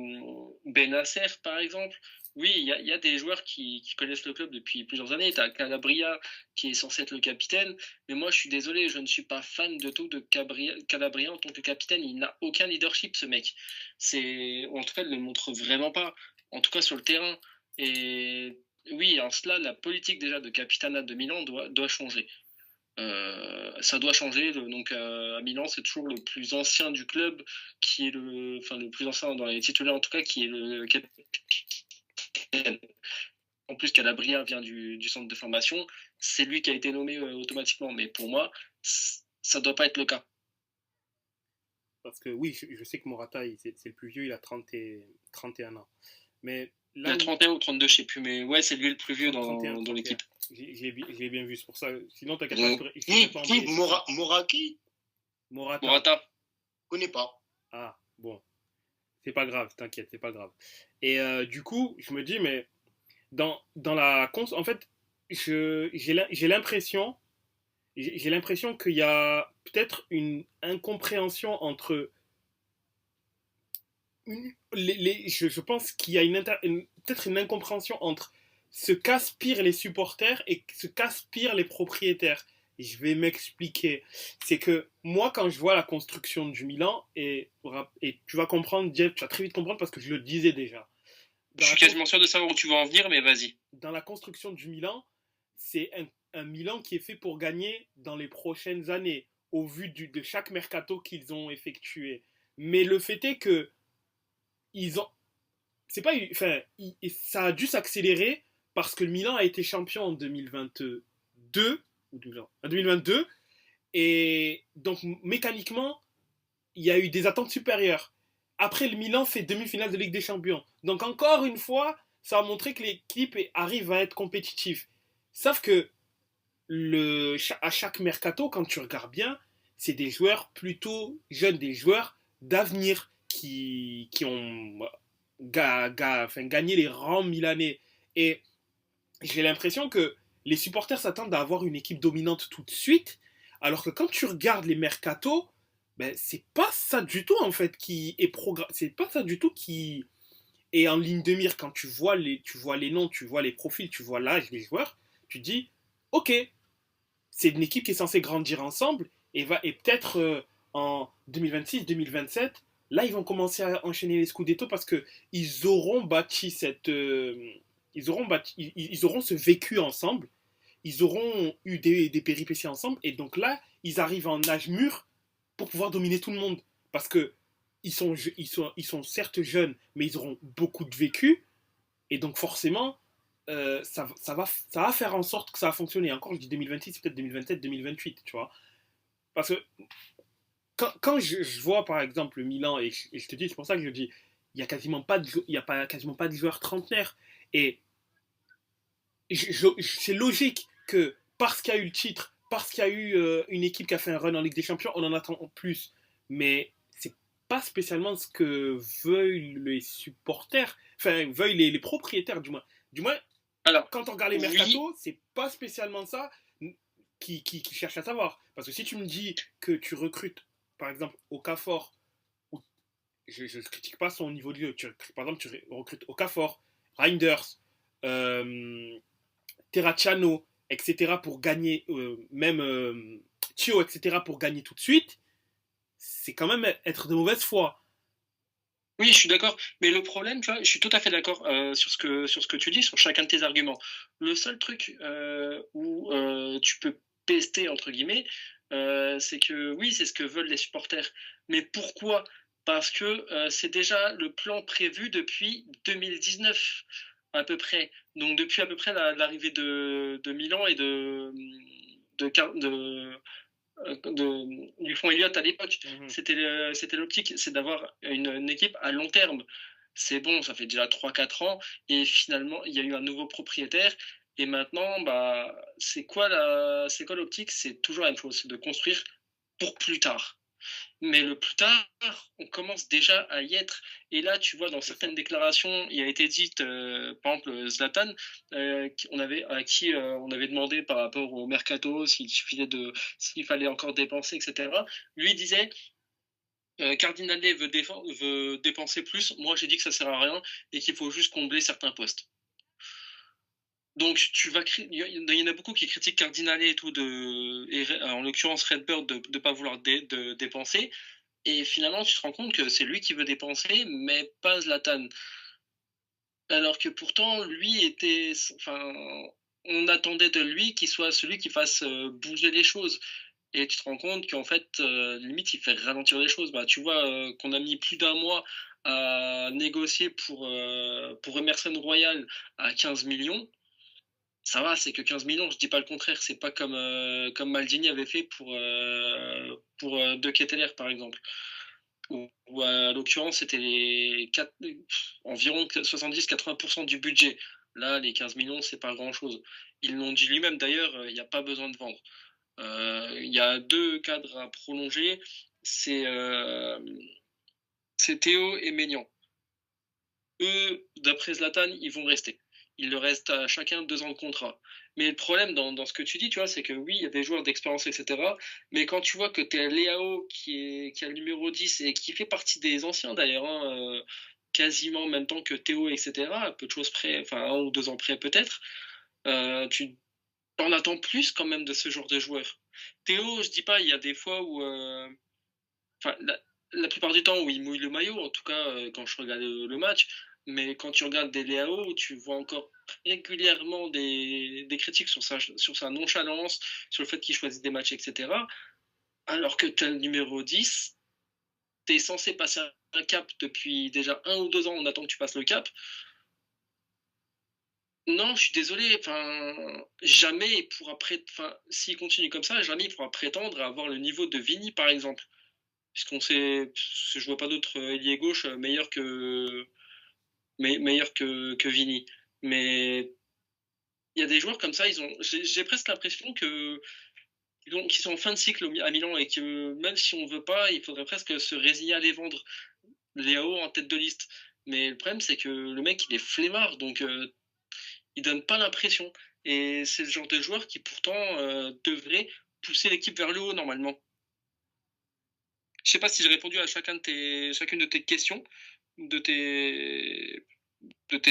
Benacer, par exemple. Oui, il y a des joueurs qui connaissent le club depuis plusieurs années. Tu as Calabria qui est censé être le capitaine, mais moi je suis désolé, je ne suis pas fan de tout de Calabria en tant que capitaine. Il n'a aucun leadership, ce mec. En tout cas, il ne le montre vraiment pas, en tout cas sur le terrain. Et oui, en cela, la politique déjà de capitanat de Milan doit changer. Ça doit changer. Donc à Milan, c'est toujours le plus ancien du club qui est le plus ancien dans les titulaires en tout cas, qui est le capitaine. En plus, Calabria vient du centre de formation, c'est lui qui a été nommé automatiquement. Mais pour moi, ça ne doit pas être le cas. Parce que oui, je sais que Morata, c'est le plus vieux, il a 31 ans. Mais Il là a 31 ou 32, je ne sais plus, mais ouais, c'est lui le plus vieux 31, dans l'équipe. J'ai bien vu, c'est pour ça. Sinon, t'inquiète pas, Qui Moraki Morata. Je connais pas. Ah, bon. C'est pas grave, t'inquiète, c'est pas grave. Et du coup, je me dis, mais dans la cons, en fait, j'ai l'impression, j'ai l'impression qu'il y a peut-être une incompréhension entre je pense qu'il y a peut-être une incompréhension entre ce qu'aspirent les supporters et ce qu'aspirent les propriétaires. Et je vais m'expliquer. C'est que moi, quand je vois la construction du Milan, et tu vas comprendre, Jeff, tu vas très vite comprendre parce que je le disais déjà. Je suis quasiment sûr de savoir où tu vas en venir, mais vas-y. Dans la construction du Milan, c'est un Milan qui est fait pour gagner dans les prochaines années, au vu de chaque mercato qu'ils ont effectué. Mais le fait est que ils ont, c'est pas, enfin, ça a dû s'accélérer parce que le Milan a été champion en 2022 ou en 2022 et donc mécaniquement il y a eu des attentes supérieures. Après le Milan fait demi-finale de Ligue des Champions. Donc encore une fois, ça a montré que l'équipe arrive à être compétitive. Sauf que à chaque mercato, quand tu regardes bien, c'est des joueurs plutôt jeunes, des joueurs d'avenir qui ont gagné les rangs milanais. Et j'ai l'impression que les supporters s'attendent à avoir une équipe dominante tout de suite, alors que quand tu regardes les mercatos, ben, c'est pas ça du tout en fait qui est c'est pas ça du tout qui est en ligne de mire. Quand tu vois les noms, tu vois les profils, tu vois l'âge des joueurs, tu dis ok, c'est une équipe qui est censée grandir ensemble et peut-être en 2026-2027, là ils vont commencer à enchaîner les Scudetto parce que ils auront bâti ils auront ce vécu ensemble, ils auront eu des péripéties ensemble et donc là ils arrivent en âge mûr pour pouvoir dominer tout le monde parce que ils sont certes jeunes mais ils auront beaucoup de vécu et donc forcément ça va faire en sorte que ça va fonctionner. Encore, je dis 2026, c'est peut-être 2027, 2028, tu vois. Parce que quand je vois, par exemple, le Milan, et je te dis, c'est pour ça que je dis, il y a quasiment pas quasiment pas de joueurs trentenaires. Et c'est logique que parce qu'il y a eu le titre, parce qu'il y a eu une équipe qui a fait un run en Ligue des Champions, on en attend plus. Mais c'est pas spécialement ce que veulent les supporters, enfin, veulent les propriétaires, du moins. Du moins, alors, quand on regarde les mercatos, c'est pas spécialement ça qui cherche à savoir. Parce que si tu me dis que tu recrutes, par exemple, Okafor, je ne critique pas son niveau de jeu, par exemple, tu recrutes Okafor, Reinders, Terracciano, etc., pour gagner, même Thio, etc., pour gagner tout de suite, c'est quand même être de mauvaise foi. Oui, je suis d'accord. Mais le problème, tu vois, je suis tout à fait d'accord sur ce que tu dis, sur chacun de tes arguments. Le seul truc où tu peux pester, entre guillemets, c'est que oui, c'est ce que veulent les supporters. Mais pourquoi? Parce que c'est déjà le plan prévu depuis 2019, à peu près. Donc depuis à peu près l'arrivée de Milan et du fonds Elliott à l'époque. C'était l'optique, c'est d'avoir une équipe à long terme. C'est bon, ça fait déjà 3-4 ans, et finalement, il y a eu un nouveau propriétaire, Et maintenant, c'est quoi l'optique? C'est toujours la même chose, c'est de construire pour plus tard. Mais le plus tard, on commence déjà à y être. Et là, tu vois, dans certaines déclarations, il a été dit, par exemple, Zlatan, à qui on avait demandé par rapport au mercato s'il fallait encore dépenser, etc. Lui disait, Cardinale veut dépenser plus. Moi, j'ai dit que ça sert à rien et qu'il faut juste combler certains postes. Donc, il y en a beaucoup qui critiquent Cardinale et tout, en l'occurrence Redbird, de ne pas vouloir de dépenser. Et finalement, tu te rends compte que c'est lui qui veut dépenser, mais pas Zlatan. Alors que pourtant, on attendait de lui qu'il soit celui qui fasse bouger les choses. Et tu te rends compte qu'en fait, limite, il fait ralentir les choses. Tu vois qu'on a mis plus d'un mois à négocier pour Emerson Royal à 15 millions. Ça va, c'est que 15 millions, je dis pas le contraire. C'est pas comme Maldini avait fait pour De Ketelaere, par exemple. Où à l'occurrence, c'était environ 70-80% du budget. Là, les 15 millions, c'est pas grand-chose. Ils l'ont dit lui-même d'ailleurs, il n'y a pas besoin de vendre. Il y a 2 cadres à prolonger, c'est Théo et Maignan. Eux, d'après Zlatan, ils vont rester. Il leur reste à chacun 2 ans de contrat. Mais le problème dans ce que tu dis, tu vois, c'est que oui, il y a des joueurs d'expérience, etc. Mais quand tu vois que tu as Léao qui a le numéro 10 et qui fait partie des anciens d'ailleurs, quasiment en même temps que Théo, etc., à peu de choses près, enfin 1 ou 2 ans près peut-être, tu en attends plus quand même de ce genre de joueur. Théo, je dis pas, il y a des fois où, la plupart du temps où il mouille le maillot, en tout cas quand je regarde le match, mais quand tu regardes des Léao, tu vois encore régulièrement des critiques sur sa nonchalance, sur le fait qu'il choisit des matchs, etc. Alors que tu as le numéro 10, tu es censé passer un cap depuis déjà 1 ou 2 ans, on attend que tu passes le cap. Non, je suis désolé, jamais il pourra s'il continue comme ça, jamais il pourra prétendre à avoir le niveau de Vini, par exemple. Puisqu'on sait, je vois pas d'autres ailier gauche meilleur que Vini. Mais il y a des joueurs comme ça, j'ai presque l'impression qu'ils sont en fin de cycle à Milan et que même si on veut pas, il faudrait presque se résigner à les vendre. Léao en tête de liste. Mais le problème, c'est que le mec, il est flemmard, donc il donne pas l'impression. Et c'est le genre de joueur qui pourtant devrait pousser l'équipe vers le haut normalement. Je sais pas si j'ai répondu à chacune de tes questions, de tes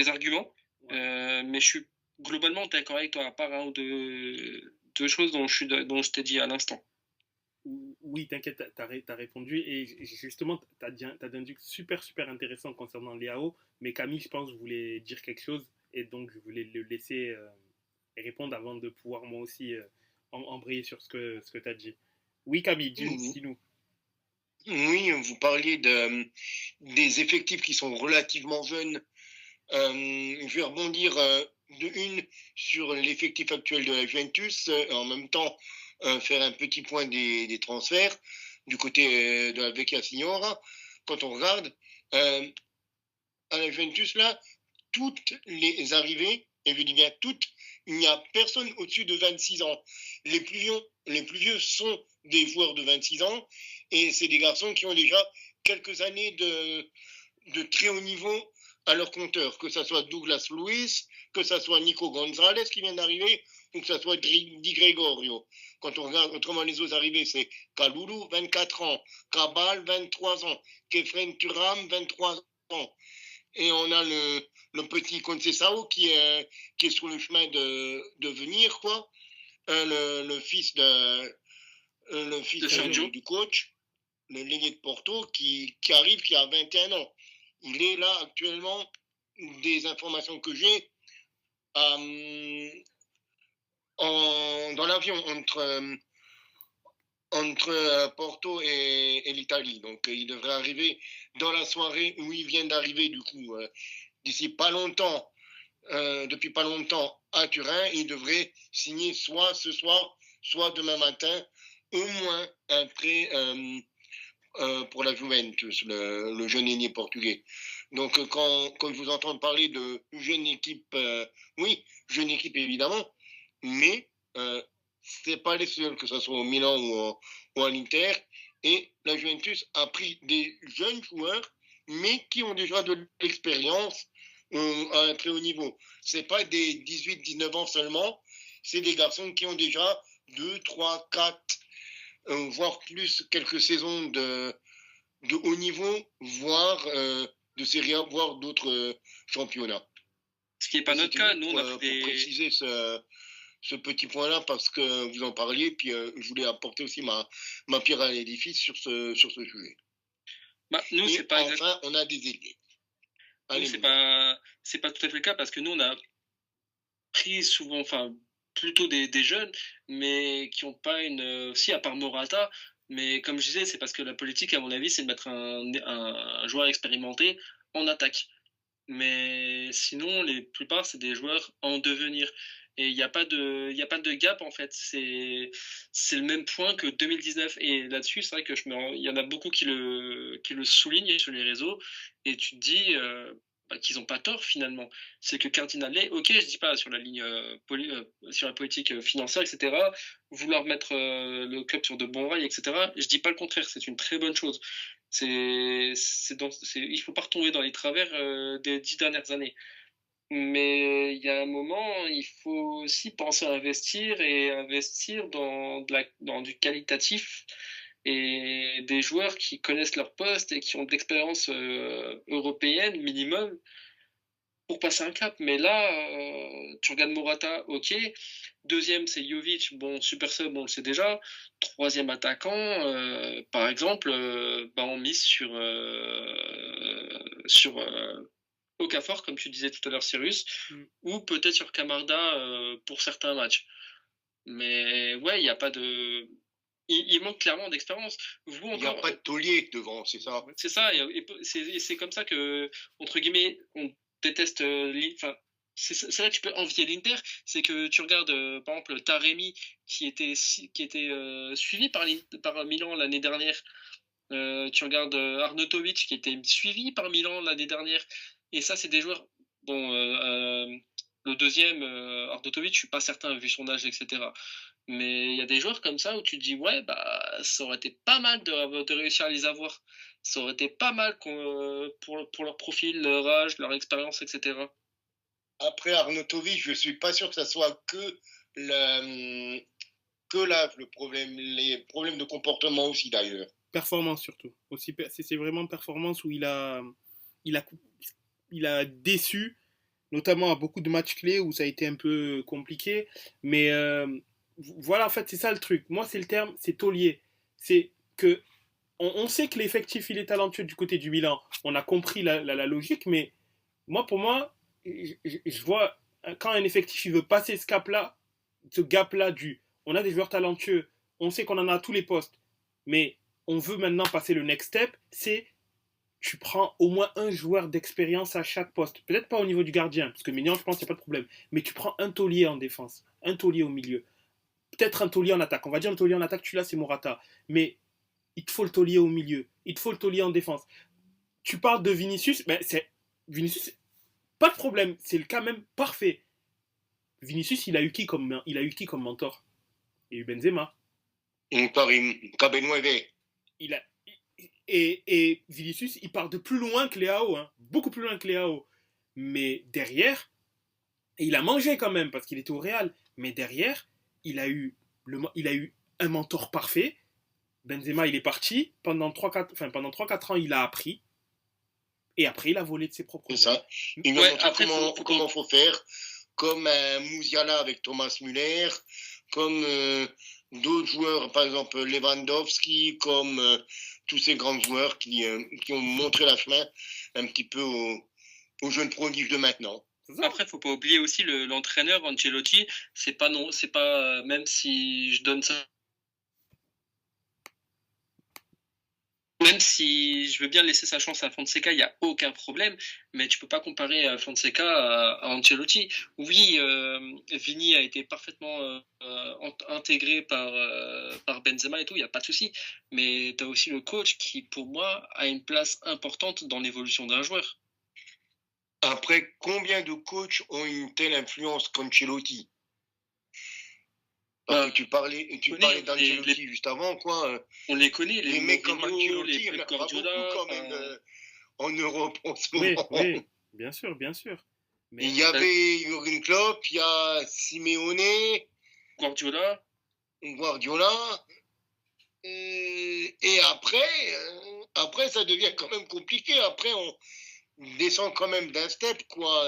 arguments, mais je suis globalement d'accord avec toi, à part 1 ou 2 choses dont je t'ai dit à l'instant. Oui, t'inquiète, t'as répondu. Et justement, t'as dit un truc super, super intéressant concernant Léao. Mais Camille, je pense, voulais dire quelque chose. Et donc, je voulais le laisser répondre avant de pouvoir moi aussi embrayer sur ce que tu as dit. Oui, Camille, dis-nous. Oui, vous parliez des effectifs qui sont relativement jeunes. Je vais rebondir sur l'effectif actuel de la Juventus, en même temps faire un petit point des transferts du côté de la Vecchia Signora. Quand on regarde à la Juventus, là, toutes les arrivées, et je dis bien toutes, il n'y a personne au-dessus de 26 ans. Les plus vieux sont des joueurs de 26 ans, et c'est des garçons qui ont déjà quelques années de très haut niveau à leur compteur, que ce soit Douglas Luiz, que ce soit Nico Gonzalez qui vient d'arriver, ou que ce soit Di Gregorio. Quand on regarde autrement les autres arrivés, c'est Kalulu, 24 ans, Cabal, 23 ans, Kefren Turam, 23 ans. Et on a le petit Conceição qui est sur le chemin de venir, quoi. Le fils du coach, le l'ailier de Porto, qui arrive, qui a 21 ans. Il est là actuellement, des informations que j'ai, dans l'avion entre Porto et l'Italie. Donc il devrait arriver dans la soirée où il vient d'arriver, du coup, d'ici pas longtemps, depuis pas longtemps à Turin. Il devrait signer soit ce soir, soit demain matin, au moins un prêt pour la Juventus, le jeune ailier portugais. Donc, quand je vous entends parler de jeune équipe, oui, jeune équipe évidemment, mais c'est pas les seuls, que ce soit au Milan ou à l'Inter. Et la Juventus a pris des jeunes joueurs, mais qui ont déjà de l'expérience à un très haut niveau. C'est pas des 18-19 ans seulement, c'est des garçons qui ont déjà 2, 3, 4, voire plus, quelques saisons de haut niveau, voire de Serie A, voire d'autres championnats. Ce qui n'est pas notre cas. Nous, on a pour préciser ce petit point-là, parce que vous en parliez, puis je voulais apporter aussi ma pierre à l'édifice sur ce sujet. Bah, nous, c'est pas enfin, on a des ailiers. Nous, c'est pas tout à fait le cas, parce que nous, on a pris souvent, enfin, plutôt des jeunes, mais qui n'ont pas une... Si, à part Morata, mais comme je disais, c'est parce que la politique, à mon avis, c'est de mettre un joueur expérimenté en attaque. Mais sinon, les plupart, c'est des joueurs en devenir. Et il n'y a pas de gap, en fait. C'est le même point que 2019. Et là-dessus, c'est vrai que il y en a beaucoup qui le soulignent sur les réseaux. Et tu te dis qu'ils n'ont pas tort, finalement. C'est que Cardinale, ok, je dis pas sur la ligne sur la politique financière, etc., vouloir mettre le club sur de bons rails, etc., je dis pas le contraire, c'est une très bonne chose. Il faut pas retomber dans les travers des 10 dernières années. Mais il y a un moment, il faut aussi penser à investir, et investir dans du qualitatif, et des joueurs qui connaissent leur poste et qui ont de l'expérience européenne minimum pour passer un cap. Mais là, tu regardes Morata, ok. Deuxième, c'est Jovic, bon, super sub, on le sait déjà. Troisième attaquant, par exemple, on mise sur Okafor, comme tu disais tout à l'heure, Cyrus, ou peut-être sur Camarda pour certains matchs. Mais ouais, il n'y a pas de... Il manque clairement d'expérience. Il n'y a pas de taulier devant, c'est ça. C'est ça, et c'est comme ça que, entre guillemets, on déteste c'est là que tu peux envier l'Inter, c'est que tu regardes par exemple Taremi qui était suivi par Milan l'année dernière, tu regardes Arnautovic qui était suivi par Milan l'année dernière, et ça c'est des joueurs, bon, le deuxième Arnautovic, je suis pas certain vu son âge, etc., mais il y a des joueurs comme ça où tu te dis ouais, ça aurait été pas mal de réussir à les avoir, ça aurait été pas mal pour leur profil, leur âge, leur expérience, etc. Après Arnautovic, je suis pas sûr que ça soit que l'âge le problème, les problèmes de comportement aussi d'ailleurs. Performance surtout. Aussi, c'est vraiment performance où il a déçu, notamment à beaucoup de matchs clés où ça a été un peu compliqué. Mais voilà, en fait, c'est ça le truc. Moi, c'est le terme, c'est taulier. C'est que on sait que l'effectif, il est talentueux du côté du Milan. On a compris la logique, mais pour moi, je vois quand un effectif il veut passer ce gap-là, on a des joueurs talentueux, on sait qu'on en a à tous les postes, mais on veut maintenant passer le next step, c'est tu prends au moins un joueur d'expérience à chaque poste. Peut-être pas au niveau du gardien, parce que Mignon, je pense qu'il n'y a pas de problème. Mais tu prends un taulier en défense, un taulier au milieu. Peut-être un taulier en attaque. On va dire le taulier en attaque, tu l'as, c'est Morata. Mais il te faut le taulier au milieu. Il te faut le taulier en défense. Tu parles de Vinicius, Vinicius, pas de problème. C'est le cas même parfait. Vinicius, il a eu qui comme mentor? Il a eu Benzema. Il a... Et Vinicius, il part de plus loin que Léao, hein, beaucoup plus loin que Léao. Mais derrière, et il a mangé quand même parce qu'il était au Real. Mais derrière, il a eu un mentor parfait. Benzema, il est parti. Pendant 3-4 ans, il a appris. Et après, il a volé de ses propres. C'est ça. Il nous montre comment faut faire. Comme Musiala avec Thomas Müller. Comme d'autres joueurs, par exemple Lewandowski, comme tous ces grands joueurs qui ont montré la chemin un petit peu aux jeunes prodiges de maintenant. Après, faut pas oublier aussi l'entraîneur Ancelotti. C'est pas même si je donne ça Même si je veux bien laisser sa chance à Fonseca, il n'y a aucun problème, mais tu peux pas comparer Fonseca à Ancelotti. Oui, Vini a été parfaitement intégré par Benzema et tout, il n'y a pas de souci, mais tu as aussi le coach qui, pour moi, a une place importante dans l'évolution d'un joueur. Après, combien de coachs ont une telle influence qu'Ancelotti? Parce que tu parlais d'Ancelotti juste avant, quoi. On les connaît, les mecs comme Mourinho, Ancelotti, il y en a pas beaucoup quand même en Europe en ce Oui, moment. oui, bien sûr, bien sûr. Mais Il y avait Jürgen Klopp, il y a Simeone, Guardiola. Et après, ça devient quand même compliqué. Après, on descend quand même d'un step, quoi.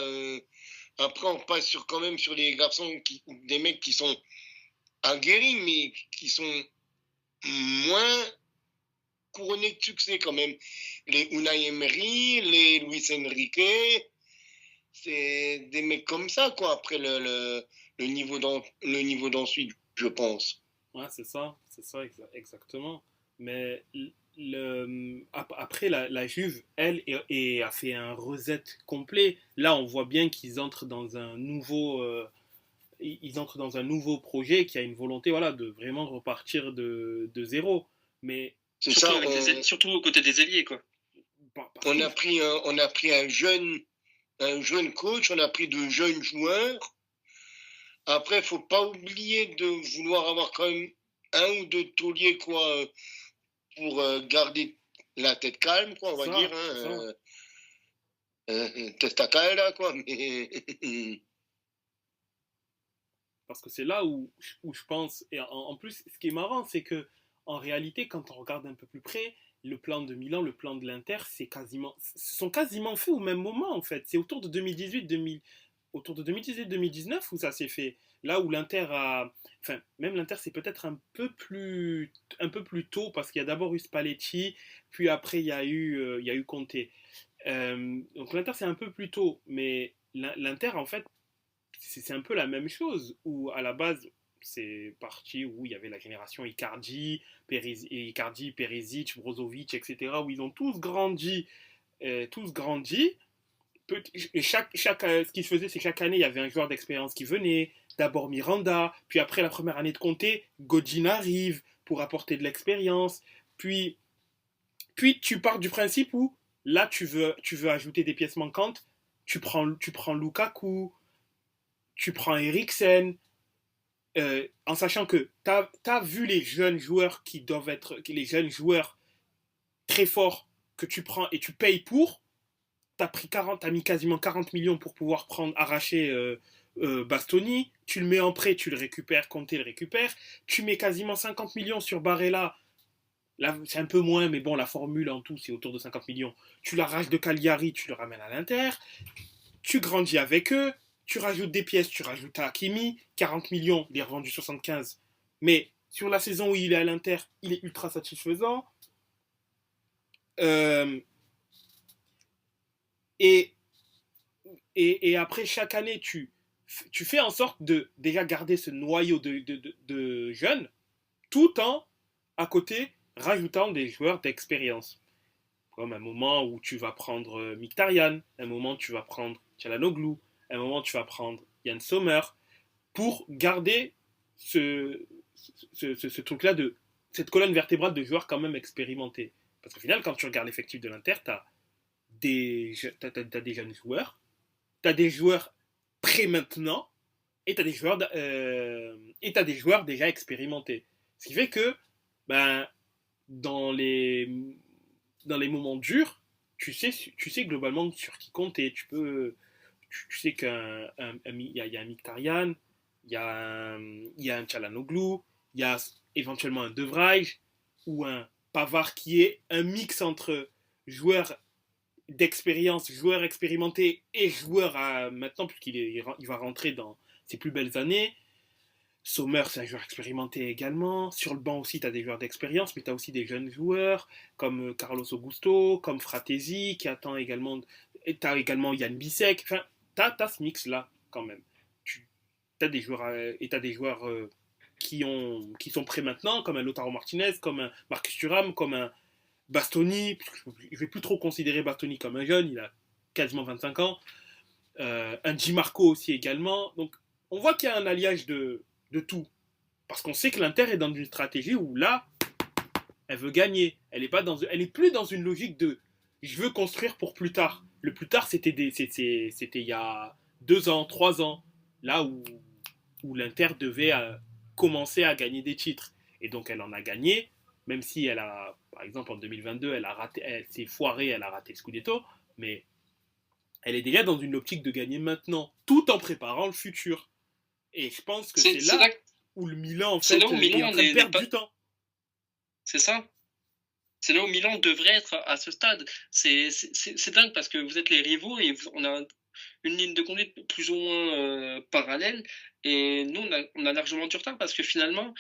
Après, on passe quand même sur des garçons, des mecs qui sont aguerris, mais qui sont moins couronnés de succès quand même. Les Unai Emery, les Luis Enrique, c'est des mecs comme ça, quoi. Après, le niveau d'ensuite, je pense. ouais, c'est ça, exactement. Mais après, la Juve, elle, a fait un reset complet. Là, on voit bien qu'ils entrent dans un nouveau, ils entrent dans un nouveau projet qui a une volonté, voilà, de vraiment repartir de zéro. Mais C'est surtout, ça, surtout aux côtés des ailiers, quoi. On a pris un jeune coach, on a pris de jeunes joueurs. Après, il ne faut pas oublier de vouloir avoir quand même un ou deux tauliers, quoi, pour garder la tête calme, quoi, on va dire. Testa calda, quoi. Mais... parce que c'est là où je pense, et en plus, ce qui est marrant, c'est que en réalité, quand on regarde un peu plus près, le plan de Milan, le plan de l'Inter, ce sont quasiment faits au même moment, en fait. C'est autour de 2018-2019 où ça s'est fait. Là où l'Inter a, enfin, même l'Inter, c'est peut-être un peu plus tôt parce qu'il y a d'abord eu Spalletti, puis après il y a eu Conte. Donc l'Inter, c'est un peu plus tôt, mais l'Inter, en fait, c'est un peu la même chose, où à la base, c'est parti où il y avait la génération Icardi, Perisic, Brozovic, etc., où ils ont tous grandi. Tous grandi. Et ce qui se faisait, c'est que chaque année, il y avait un joueur d'expérience qui venait. D'abord Miranda, puis après la première année de Conte, Godin arrive pour apporter de l'expérience. Puis tu pars du principe où là, tu veux ajouter des pièces manquantes. Tu prends Lukaku, tu prends Eriksen, en sachant que tu as vu les jeunes joueurs qui doivent être les jeunes joueurs très forts que tu prends et tu payes pour. T'as mis quasiment 40 millions pour pouvoir arracher Bastoni. Tu le mets en prêt, tu le récupères, Conte le récupère. Tu mets quasiment 50 millions sur Barella. Là, c'est un peu moins, mais bon, la formule en tout, c'est autour de 50 millions. Tu l'arraches de Cagliari, tu le ramènes à l'Inter. Tu grandis avec eux. Tu rajoutes des pièces, tu rajoutes à Hakimi. 40 millions, il est revendu 75. Mais sur la saison où il est à l'Inter, il est ultra satisfaisant. Et après, chaque année, tu fais en sorte de déjà garder ce noyau de jeunes, tout en, à côté, rajoutant des joueurs d'expérience. Comme un moment où tu vas prendre Mkhitaryan, un moment où tu vas prendre Çalhanoğlu, un moment où tu vas prendre Yann Sommer, pour garder ce truc-là, cette colonne vertébrale de joueurs quand même expérimentés. Parce qu'au final, quand tu regardes l'effectif de l'Inter, t'as des jeunes joueurs, t'as des joueurs prêts maintenant, et t'as des joueurs déjà expérimentés. Ce qui fait que ben, dans les moments durs, tu sais globalement sur qui compter. Tu sais qu'il y a un Mkhitaryan, il y a un Çalhanoğlu, il y a éventuellement un De Vrij ou un Pavard qui est un mix entre joueurs d'expérience, joueur expérimenté et joueur maintenant, puisqu'il va rentrer dans ses plus belles années. Sommer, c'est un joueur expérimenté également. Sur le banc aussi, tu as des joueurs d'expérience, mais tu as aussi des jeunes joueurs comme Carlos Augusto, comme Fratesi, qui attend également. Tu as également Yann Bissek. Enfin, tu as ce mix-là quand même. Tu as des joueurs, qui sont prêts maintenant, comme un Lautaro Martinez, comme un Marcus Thuram, comme un Bastoni, je vais plus trop considérer Bastoni comme un jeune, il a quasiment 25 ans. Un Di Marco aussi également. Donc on voit qu'il y a un alliage de tout. Parce qu'on sait que l'Inter est dans une stratégie où là, elle veut gagner. Elle est plus dans une logique de je veux construire pour plus tard. Le plus tard, c'était il y a 2 ans, 3 ans, là où l'Inter devait commencer à gagner des titres. Et donc elle en a gagné, même si elle a, par exemple en 2022, elle s'est foirée, elle a raté le Scudetto, mais elle est déjà dans une optique de gagner maintenant, tout en préparant le futur. Et je pense que c'est là où le Milan, en fait, est en train de perdre du temps. C'est ça. C'est là où Milan devrait être à ce stade. C'est dingue parce que vous êtes les rivaux et on a une ligne de conduite plus ou moins parallèle. Et nous, on a largement du retard parce que finalement,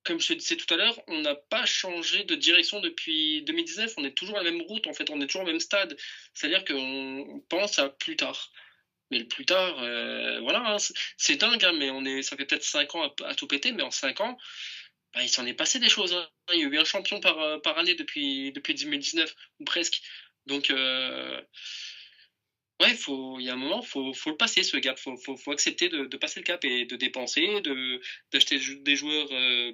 comme je te disais tout à l'heure, on n'a pas changé de direction depuis 2019. On est toujours à la même route, en fait. On est toujours au même stade. C'est-à-dire qu'on pense à plus tard. Mais le plus tard, voilà, hein, c'est dingue, hein, mais ça fait peut-être 5 ans à tout péter, mais en 5 ans, bah, il s'en est passé des choses. Hein. Il y a eu un champion par année depuis 2019, ou presque. Donc, ouais, il y a un moment, faut le passer, ce gap. Faut accepter de passer le cap et de dépenser, d'acheter des joueurs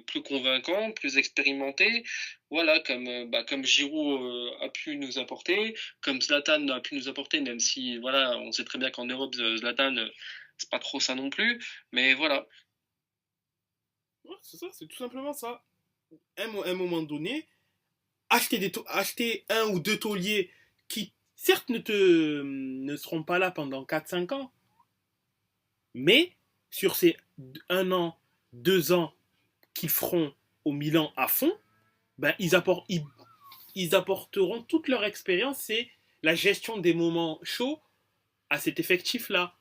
plus convaincants, plus expérimentés. Voilà, comme Giroud a pu nous apporter, comme Zlatan a pu nous apporter, même si, voilà, on sait très bien qu'en Europe, Zlatan, c'est pas trop ça non plus. Mais voilà. Ouais, c'est ça, c'est tout simplement ça. À un moment donné, acheter un ou deux tauliers qui, certes, ne seront pas là pendant 4-5 ans, mais sur ces 1 an, 2 ans qu'ils feront au Milan à fond, ben, ils apporteront toute leur expérience et la gestion des moments chauds à cet effectif-là.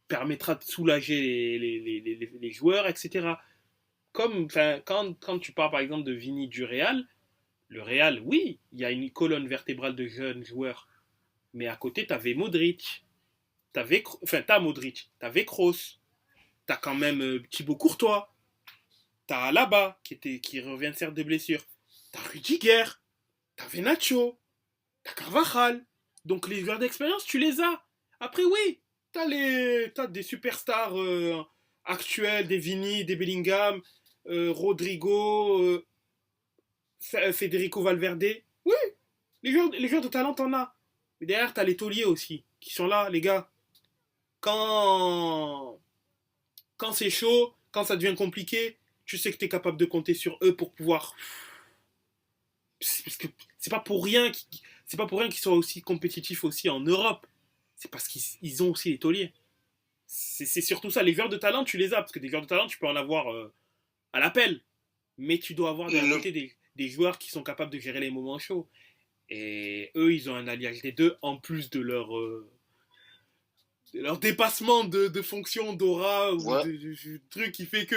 Permettra de soulager les joueurs, etc. Quand tu parles par exemple de Vini du Real, le Real, oui, il y a une colonne vertébrale de jeunes joueurs, mais à côté, t'avais Modric, t'as Modric, t'avais Kroos, t'as quand même Thibaut Courtois, t'as Alaba qui revient de certes de blessure, t'as Rudiger, t'avais Nacho, t'as Carvajal. Donc les joueurs d'expérience, tu les as. Après, oui, t'as des superstars actuels, des Vini, des Bellingham, Rodrigo, Federico Valverde. Oui, les joueurs de talent, t'en as. Mais derrière, t'as les tauliers aussi, qui sont là, les gars. Quand, quand c'est chaud, quand ça devient compliqué, tu sais que t'es capable de compter sur eux pour pouvoir. Parce que c'est pas pour rien qu'ils soient aussi compétitifs aussi en Europe. C'est parce qu'ils ont aussi les tauliers. C'est surtout ça. Les joueurs de talent, tu les as. Parce que des joueurs de talent, tu peux en avoir à l'appel. Mais tu dois avoir d'un côté des joueurs qui sont capables de gérer les moments chauds. Et eux, ils ont un alliage des deux, en plus de leur dépassement de fonction, d'aura, ou Ouais. de truc qui fait que.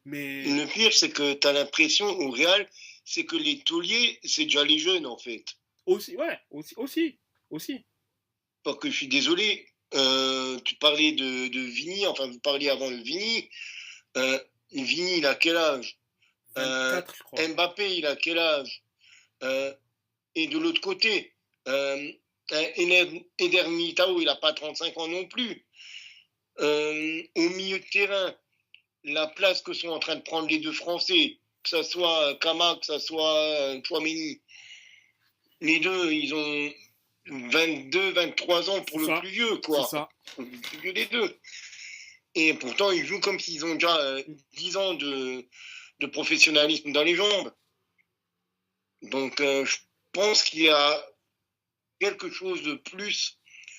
Mais le pire, c'est que tu as l'impression au Real, c'est que les tauliers, c'est déjà les jeunes en fait. aussi, ouais, aussi. Parce que je suis désolé, tu parlais de Vini, enfin vous parliez avant de Vini. Vini, il a quel âge 24, je crois. Mbappé, il a quel âge Et de l'autre côté, Eder Militao, il n'a pas 35 ans non plus. Au milieu de terrain, la place que sont en train de prendre les deux Français, que ce soit Kama, que ce soit Chouameni, les deux, ils ont 22, 23 ans pour le plus vieux, quoi. C'est ça. Le plus vieux des deux. Et pourtant, ils jouent comme s'ils ont déjà 10 ans de professionnalisme dans les jambes. Donc, je pense qu'il y a quelque chose de plus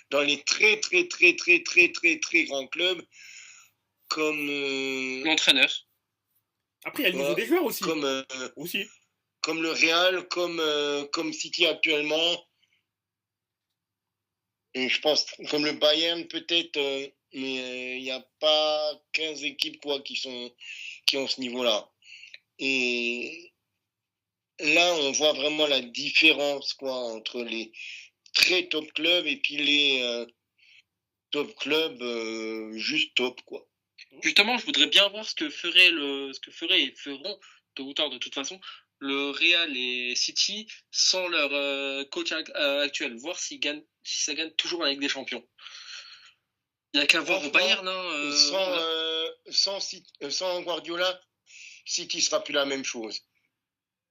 dans les très, très, très, très, très, très, très grands clubs comme... l'entraîneur. Après, il y a le niveau des joueurs aussi. Aussi. Comme le Real, comme City actuellement. Et je pense, comme le Bayern peut-être, mais il n'y a pas 15 équipes quoi, qui ont ce niveau-là. Et là, on voit vraiment la différence quoi, entre les très top clubs et puis les top clubs juste top, quoi. Justement, je voudrais bien voir ce que ferait et feront tôt ou tard de toute façon le Real et City sans leur coach actuel, voir si ça gagne toujours avec des champions. Il n'y a qu'à voir au Bayern. Sans Guardiola, City sera plus la même chose.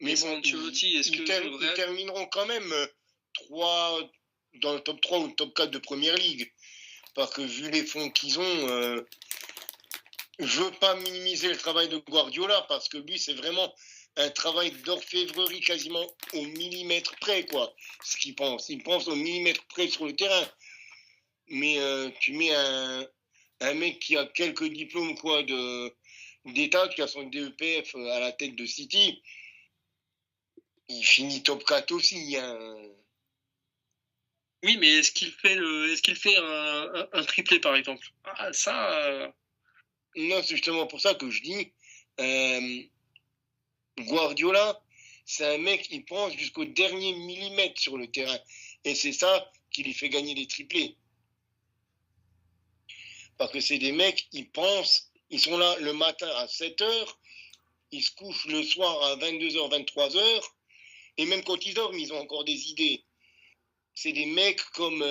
Mais bon, Ancelotti, ils termineront quand même 3 dans le top 3 ou le top 4 de Première Ligue. Parce que vu les fonds qu'ils ont, je veux pas minimiser le travail de Guardiola parce que lui, c'est vraiment un travail d'orfèvrerie quasiment au millimètre près, quoi. Ce qu'il pense. Il pense au millimètre près sur le terrain. Mais tu mets un mec qui a quelques diplômes, quoi, d'État, qui a son DEPF à la tête de City, il finit top 4 aussi, hein. Oui, mais est-ce qu'il fait un triplé, par exemple? Ah, ça. Non, c'est justement pour ça que je dis, Guardiola, c'est un mec, il pense jusqu'au dernier millimètre sur le terrain. Et c'est ça qui lui fait gagner les triplés. Parce que c'est des mecs, ils pensent, ils sont là le matin à 7h, ils se couchent le soir à 22h, 23h, et même quand ils dorment, ils ont encore des idées. C'est des mecs comme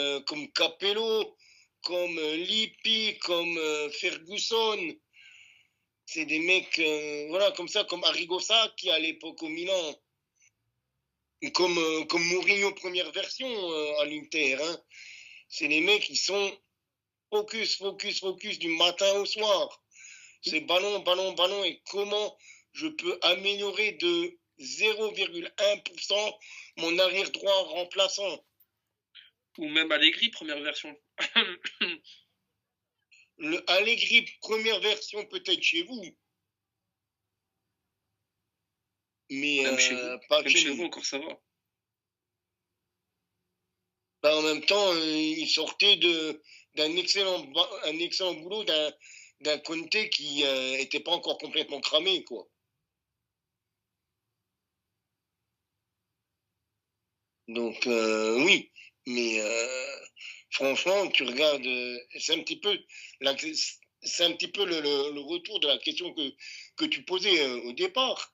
Capello, comme Lippi, comme Ferguson. C'est des mecs voilà, comme ça, comme Arrigo Sacchi à l'époque au Milan. Comme Mourinho première version à l'Inter. Hein. C'est des mecs qui sont focus du matin au soir. C'est ballon, et comment je peux améliorer de 0,1% mon arrière droit remplaçant. Ou même Allegri, première version. Le Allegri, première version, peut-être chez vous. Mais même chez vous. pas même chez vous, encore ça va. Bah, en même temps, il sortait d'un excellent boulot d'un Conte qui n'était pas encore complètement cramé, quoi. Donc, oui. Mais franchement, tu regardes, c'est un petit peu le retour de la question que tu posais au départ.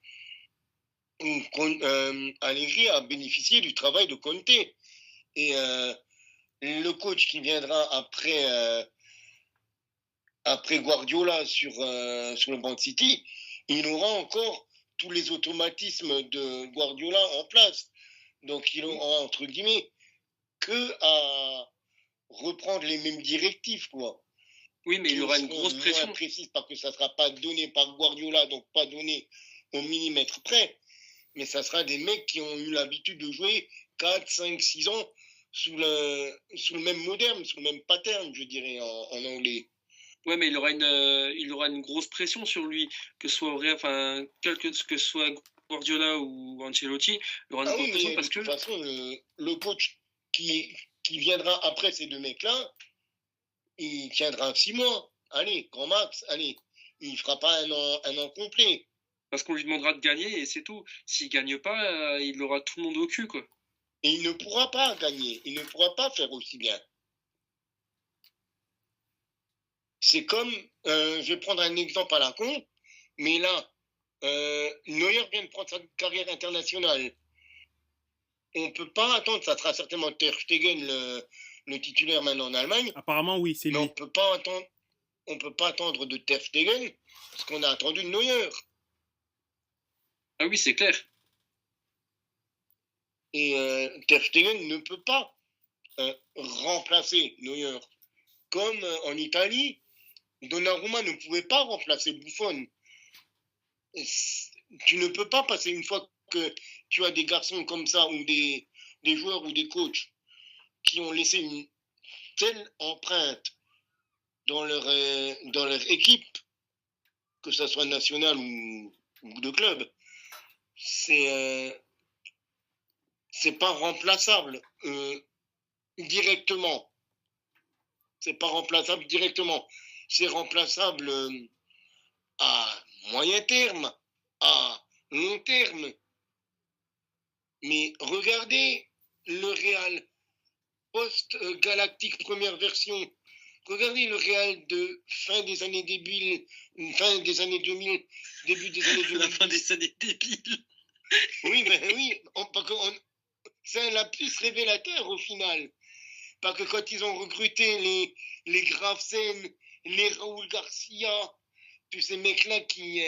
Allegri a bénéficié du travail de Conte. Et le coach qui viendra après Guardiola sur le banc de City, il aura encore tous les automatismes de Guardiola en place. Donc, il aura, entre guillemets, que à reprendre les mêmes directives, quoi. Oui, mais il aura une grosse pression. Précise parce que ça ne sera pas donné par Guardiola, donc pas donné au millimètre près. Mais ça sera des mecs qui ont eu l'habitude de jouer 4, 5, 6 ans sous le même moderne, sous le même pattern, je dirais, en anglais. Ouais, mais il aura une grosse pression sur lui, que ce soit que soit Guardiola ou Ancelotti, il aura une grosse pression parce que. De toute façon, le coach qui viendra après ces deux mecs-là, il tiendra 6 mois. Allez, grand max, allez. Il ne fera pas un an complet. Parce qu'on lui demandera de gagner et c'est tout. S'il ne gagne pas, il aura tout le monde au cul, quoi. Et il ne pourra pas gagner. Il ne pourra pas faire aussi bien. C'est comme, je vais prendre un exemple à la con, mais là, Neuer vient de prendre sa carrière internationale. On ne peut pas attendre, ça sera certainement Ter Stegen le titulaire maintenant en Allemagne. Apparemment, oui, c'est lui. Mais on ne peut pas attendre de Ter Stegen ce qu'on a attendu de Neuer. Ah oui, c'est clair. Et Ter Stegen ne peut pas remplacer Neuer. Comme en Italie, Donnarumma ne pouvait pas remplacer Buffon. Tu ne peux pas passer une fois que tu as des garçons comme ça ou des joueurs ou des coachs qui ont laissé une telle empreinte dans leur équipe, que ce soit nationale ou de club, c'est pas remplaçable directement. C'est pas remplaçable directement. C'est remplaçable à moyen terme, à long terme. Mais regardez le Real post-galactique première version. Regardez le Real de fin des années 2000, début des années 2000. La fin des années débiles. Oui, mais oui, c'est la plus révélateur au final. Parce que quand ils ont recruté les Gravesen, les Raúl Garcia, tous ces mecs-là qui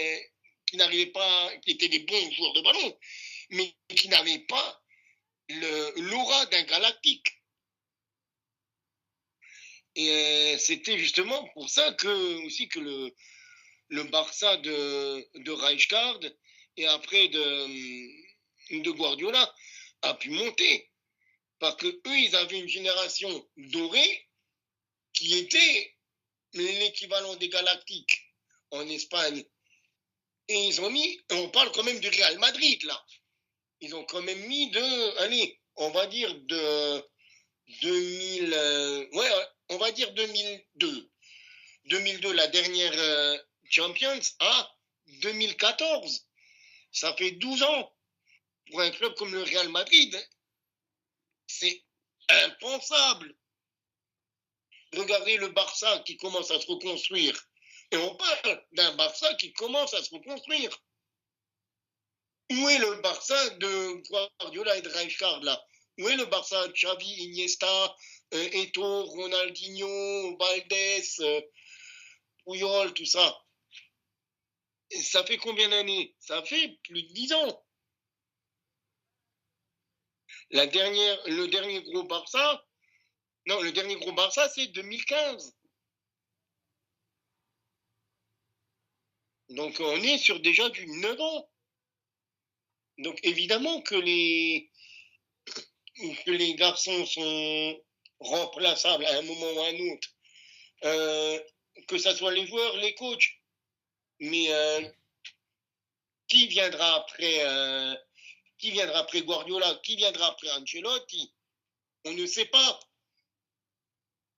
n'arrivaient pas, qui étaient des bons joueurs de ballon, mais qui n'avaient pas l'aura d'un galactique. Et c'était justement pour ça que le Barça de Rijkaard et après de Guardiola a pu monter. Parce que eux, ils avaient une génération dorée qui était l'équivalent des Galactiques en Espagne. Et ils ont mis, on parle quand même du Real Madrid là, ils ont quand même mis allez, on va dire de 2000, ouais, on va dire 2002. 2002, la dernière Champions, à 2014. Ça fait 12 ans. Pour un club comme le Real Madrid, c'est impensable. Regardez le Barça qui commence à se reconstruire. Et on parle d'un Barça qui commence à se reconstruire. Où est le Barça de Guardiola et de Rijkaard là? Où est le Barça de Xavi, Iniesta, Eto'o, Ronaldinho, Valdés, Puyol, tout ça? Et ça fait combien d'années? Ça fait plus de 10 ans. Le dernier gros Barça, non, le dernier gros Barça, c'est 2015. Donc on est sur déjà du 9 ans. Donc évidemment que les garçons sont remplaçables à un moment ou à un autre. Que ce soit les joueurs, les coachs. Mais qui viendra après Guardiola? Qui viendra après Ancelotti? On ne sait pas.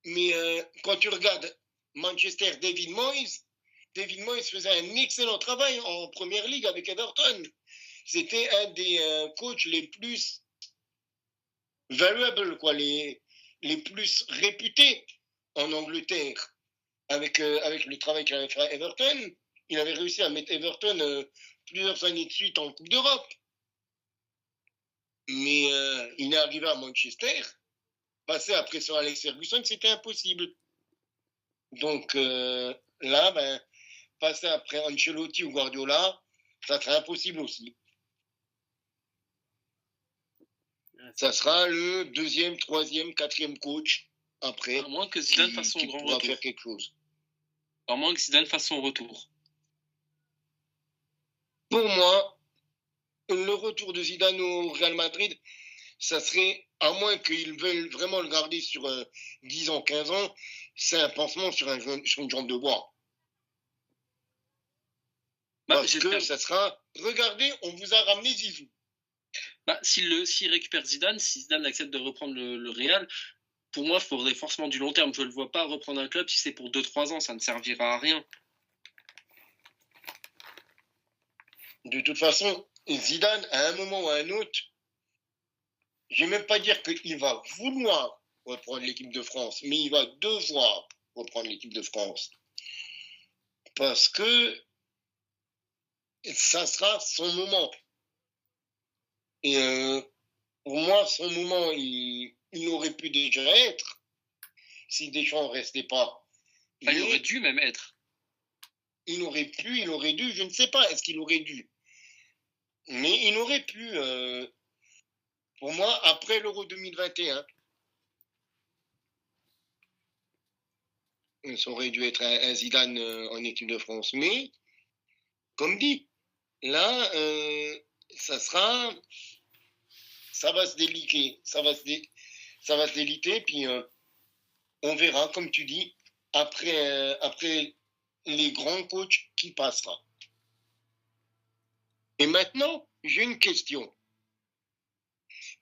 Mais quand tu regardes Manchester, David Moyes faisait un excellent travail en première ligue avec Everton. C'était un des coachs les plus valuable, quoi, les plus réputés en Angleterre. Avec le travail qu'il avait fait à Everton, il avait réussi à mettre Everton plusieurs années de suite en Coupe d'Europe. Mais il est arrivé à Manchester, passer après sur Alex Ferguson, c'était impossible. Donc là, passer après Ancelotti ou Guardiola, ça serait impossible aussi. Ça sera le deuxième, troisième, quatrième coach après. À moins que Zidane fasse son grand retour. Faire quelque chose. À moins que Zidane fasse son retour. Pour moi, le retour de Zidane au Real Madrid, ça serait, à moins qu'ils veulent vraiment le garder sur 10 ans, 15 ans, c'est un pansement sur une jambe de bois. Parce que ça sera, regardez, on vous a ramené Zizou. S'il récupère Zidane, si Zidane accepte de reprendre le Real, pour moi, il faudrait forcément du long terme. Je ne le vois pas reprendre un club si c'est pour 2-3 ans, ça ne servira à rien. De toute façon, Zidane, à un moment ou à un autre, je ne vais même pas dire qu'il va vouloir reprendre l'équipe de France, mais il va devoir reprendre l'équipe de France. Parce que ça sera son moment. Et pour moi, son moment, il aurait pu déjà être si Deschamps ne restait pas. Il aurait dû même être. Il aurait pu, il aurait dû, je ne sais pas, est-ce qu'il aurait dû. Mais il aurait pu, pour moi, après l'Euro 2021. Ça aurait dû être un Zidane en équipe de France. Mais, comme dit, là, ça va se déliter. Ça va se déliter, puis on verra, comme tu dis, après les grands coachs qui passera. Et maintenant, j'ai une question.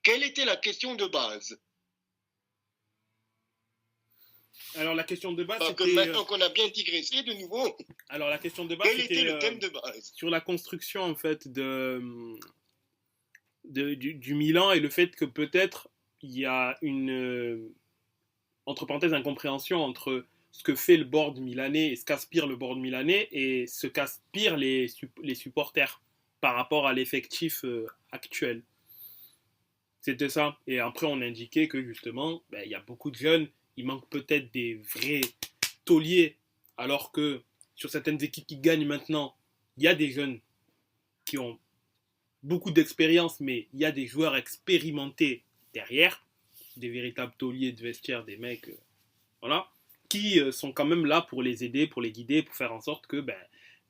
Quelle était la question de base? Alors la question de base, parce que maintenant qu'on a bien digressé de nouveau. Alors la question de base, quel était le thème de base? Sur la construction en fait du Milan et le fait que peut-être il y a une entre parenthèses incompréhension entre ce que fait le board milanais et ce qu'aspire le board milanais et ce qu'aspirent les supporters. par rapport à l'effectif actuel. C'était ça. Et après, on indiquait que justement, ben, il y a beaucoup de jeunes, il manque peut-être des vrais tauliers, alors que sur certaines équipes qui gagnent maintenant, il y a des jeunes qui ont beaucoup d'expérience, mais il y a des joueurs expérimentés derrière, des véritables tauliers de vestiaire, des mecs, voilà, qui sont quand même là pour les aider, pour les guider, pour faire en sorte que ben,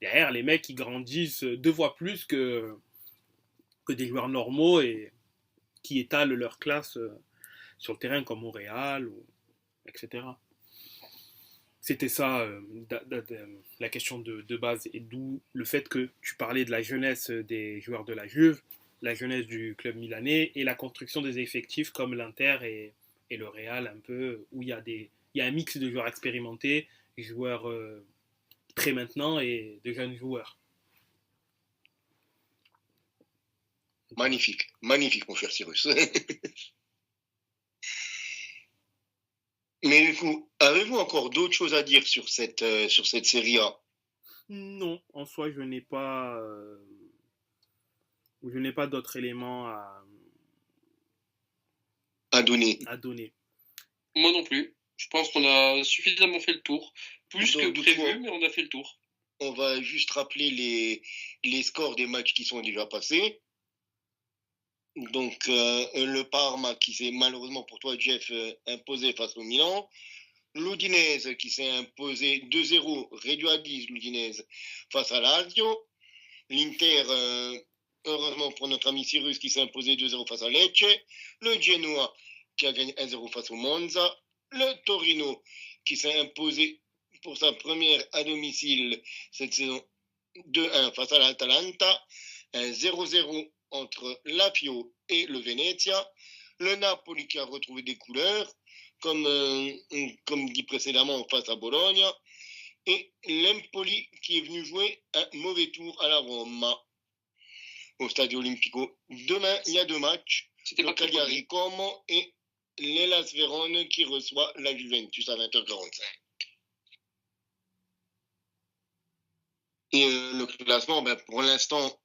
derrière, les mecs, ils grandissent 2 fois plus que des joueurs normaux et qui étalent leur classe sur le terrain comme au Real, etc. C'était ça la question de base, et d'où le fait que tu parlais de la jeunesse des joueurs de la Juve, la jeunesse du club milanais et la construction des effectifs comme l'Inter et le Real, un peu, où il y a un mix de joueurs expérimentés, joueurs prêts maintenant et de jeunes joueurs. Magnifique, magnifique, mon cher Cyrus. Mais avez-vous encore d'autres choses à dire sur cette série A? Non, en soi, je n'ai pas d'autres éléments À donner. Moi non plus. Je pense qu'on a suffisamment fait le tour. Plus Donc, que prévu, mais on a fait le tour. On va juste rappeler les scores des matchs qui sont déjà passés. Donc, le Parma qui s'est malheureusement pour toi, Jeff, imposé face au Milan. L'Udinese qui s'est imposé 2-0, réduit à 10, l'Udinese, face à Lazio. L'Inter, heureusement pour notre ami Cyrus, qui s'est imposé 2-0 face à Lecce. Le Genoa qui a gagné 1-0 face au Monza. Le Torino qui s'est imposé pour sa première à domicile cette saison 2-1 face à l'Atalanta. Un 0-0 entre Lazio et le Venezia. Le Napoli qui a retrouvé des couleurs, comme dit précédemment face à Bologne. Et l'Empoli qui est venu jouer un mauvais tour à la Roma, au Stadio Olimpico. Demain, il y a 2 matchs. Le Cagliari Como et l'Hellas Vérone qui reçoit la Juventus à 20h45. Et le classement, ben, pour l'instant,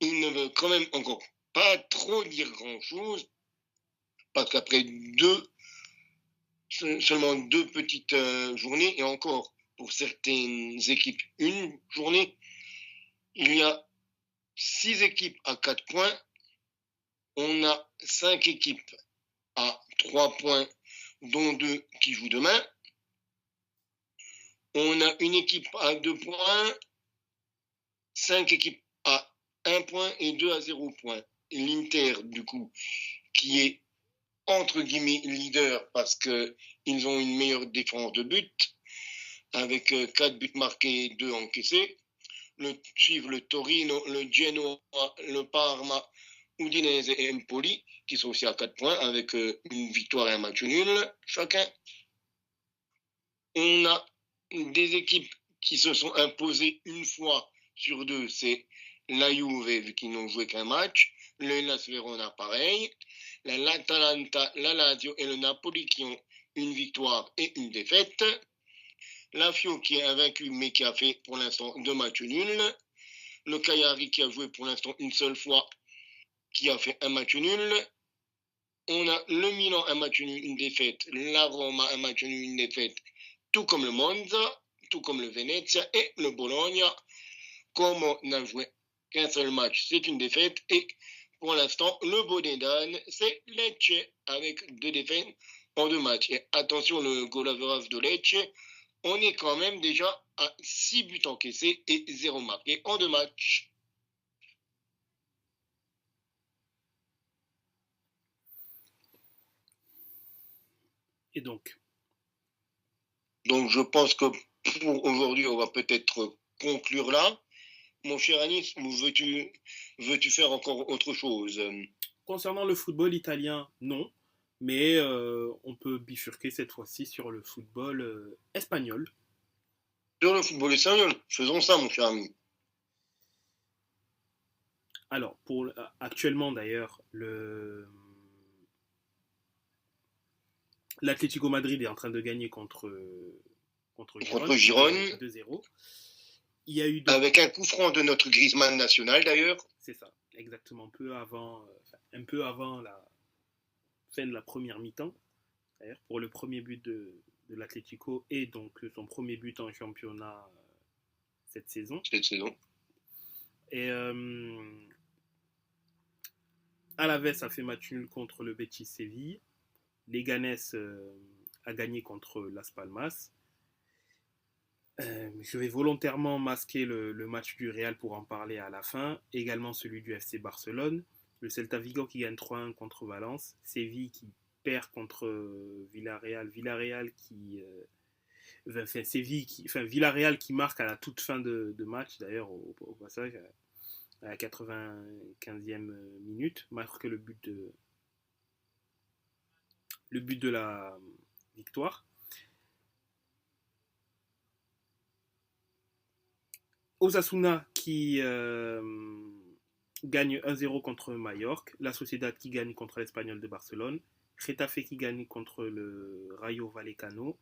il ne veut quand même encore pas trop dire grand-chose, parce qu'après seulement 2 petites journées, et encore pour certaines équipes, 1 journée, il y a 6 équipes à 4 points, on a 5 équipes à 3 points, dont 2 qui jouent demain. On a une équipe à 2 points, 5 équipes à 1 point et 2 à 0 points. L'Inter, du coup, qui est entre guillemets leader parce qu'ils ont une meilleure défense de but, avec 4 buts marqués et 2 encaissés. Suivent le Torino, le Genoa, le Parma, Udinese et Empoli, qui sont aussi à 4 points, avec une victoire et un match nul chacun. On a des équipes qui se sont imposées 1 fois sur 2, c'est la Juve, vu qu'ils n'ont joué qu'un match, le Hellas Verona, pareil, l'Atalanta, la Lazio et le Napoli qui ont une victoire et une défaite. La Fio qui est invaincu mais qui a fait pour l'instant 2 matchs nuls. Le Cagliari qui a joué pour l'instant une seule fois, qui a fait un match nul. On a le Milan, un match nul, une défaite. La Roma, un match nul, une défaite. Tout comme le Monza, tout comme le Venezia et le Bologna. Comme on n'a joué qu'un seul match, c'est une défaite. Et pour l'instant, le bonnet d'âne, c'est Lecce avec 2 défaites en 2 matchs. Et attention, le goal average de Lecce, on est quand même déjà à 6 buts encaissés et 0 marqués en 2 matchs. Et donc je pense que pour aujourd'hui, on va peut-être conclure là. Mon cher Anis, veux-tu faire encore autre chose? Concernant le football italien, non. Mais on peut bifurquer cette fois-ci sur le football espagnol. Sur le football espagnol, faisons ça, mon cher ami. Alors, actuellement d'ailleurs, l'Atlético Madrid est en train de gagner contre Girone 2-0. Il y a eu avec un coup franc de notre Griezmann national d'ailleurs. C'est ça, exactement, un peu avant la fin de la première mi-temps, d'ailleurs, pour le premier but de l'Atlético et donc son premier but en championnat cette saison. Et Alaves a fait match nul contre le Betis Séville. Leganés a gagné contre Las Palmas. Je vais volontairement masquer le match du Real pour en parler à la fin. Également celui du FC Barcelone. Le Celta Vigo qui gagne 3-1 contre Valence. Séville qui perd contre Villarreal. Villarreal qui... Villarreal qui marque à la toute fin de match, d'ailleurs, au passage, à la 95e minute, marque le but de la victoire. Osasuna qui gagne 1-0 contre Mallorca, la Sociedad qui gagne contre l'Espagnol de Barcelone, Getafe qui gagne contre le Rayo Vallecano,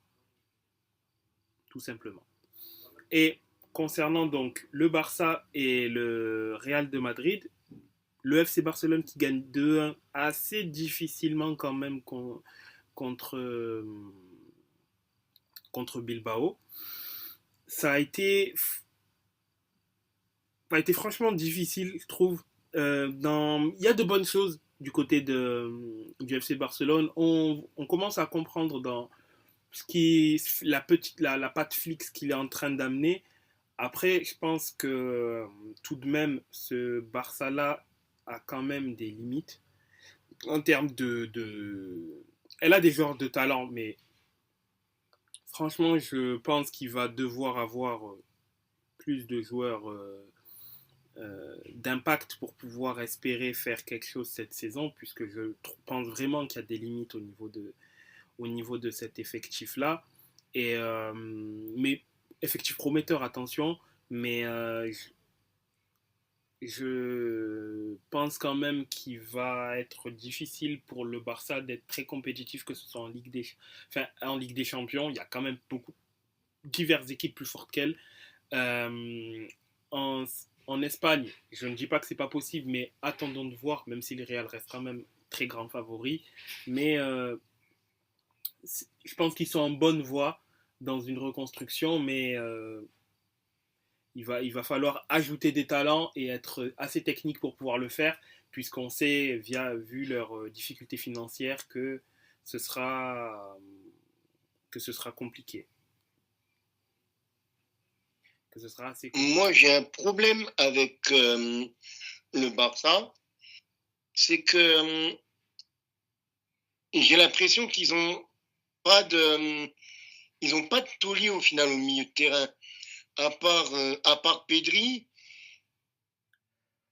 tout simplement. Et concernant donc le Barça et le Real de Madrid, le FC Barcelone qui gagne 2-1 assez difficilement quand même contre Bilbao. Ça a été franchement difficile, je trouve. Il y a de bonnes choses du côté du FC Barcelone. On commence à comprendre dans la patte Flix qu'il est en train d'amener. Après, je pense que tout de même, ce Barça-là a quand même des limites en termes Elle a des joueurs de talent, mais franchement, je pense qu'il va devoir avoir plus de joueurs d'impact pour pouvoir espérer faire quelque chose cette saison, puisque je pense vraiment qu'il y a des limites au niveau de cet effectif-là. Mais effectif prometteur, attention, mais je pense quand même qu'il va être difficile pour le Barça d'être très compétitif, que ce soit en Ligue des Champions. Il y a quand même diverses équipes plus fortes qu'elle. En Espagne, je ne dis pas que c'est pas possible, mais attendons de voir, même si le Real reste quand même très grand favori. Mais je pense qu'ils sont en bonne voie dans une reconstruction, mais il va falloir ajouter des talents et être assez technique pour pouvoir le faire, puisqu'on sait, vu leurs difficultés financières, que ce sera compliqué. Que ce sera assez compliqué. Moi, j'ai un problème avec le Barça, c'est que j'ai l'impression qu'ils n'ont pas de taulier au final au milieu de terrain, à part Pedri.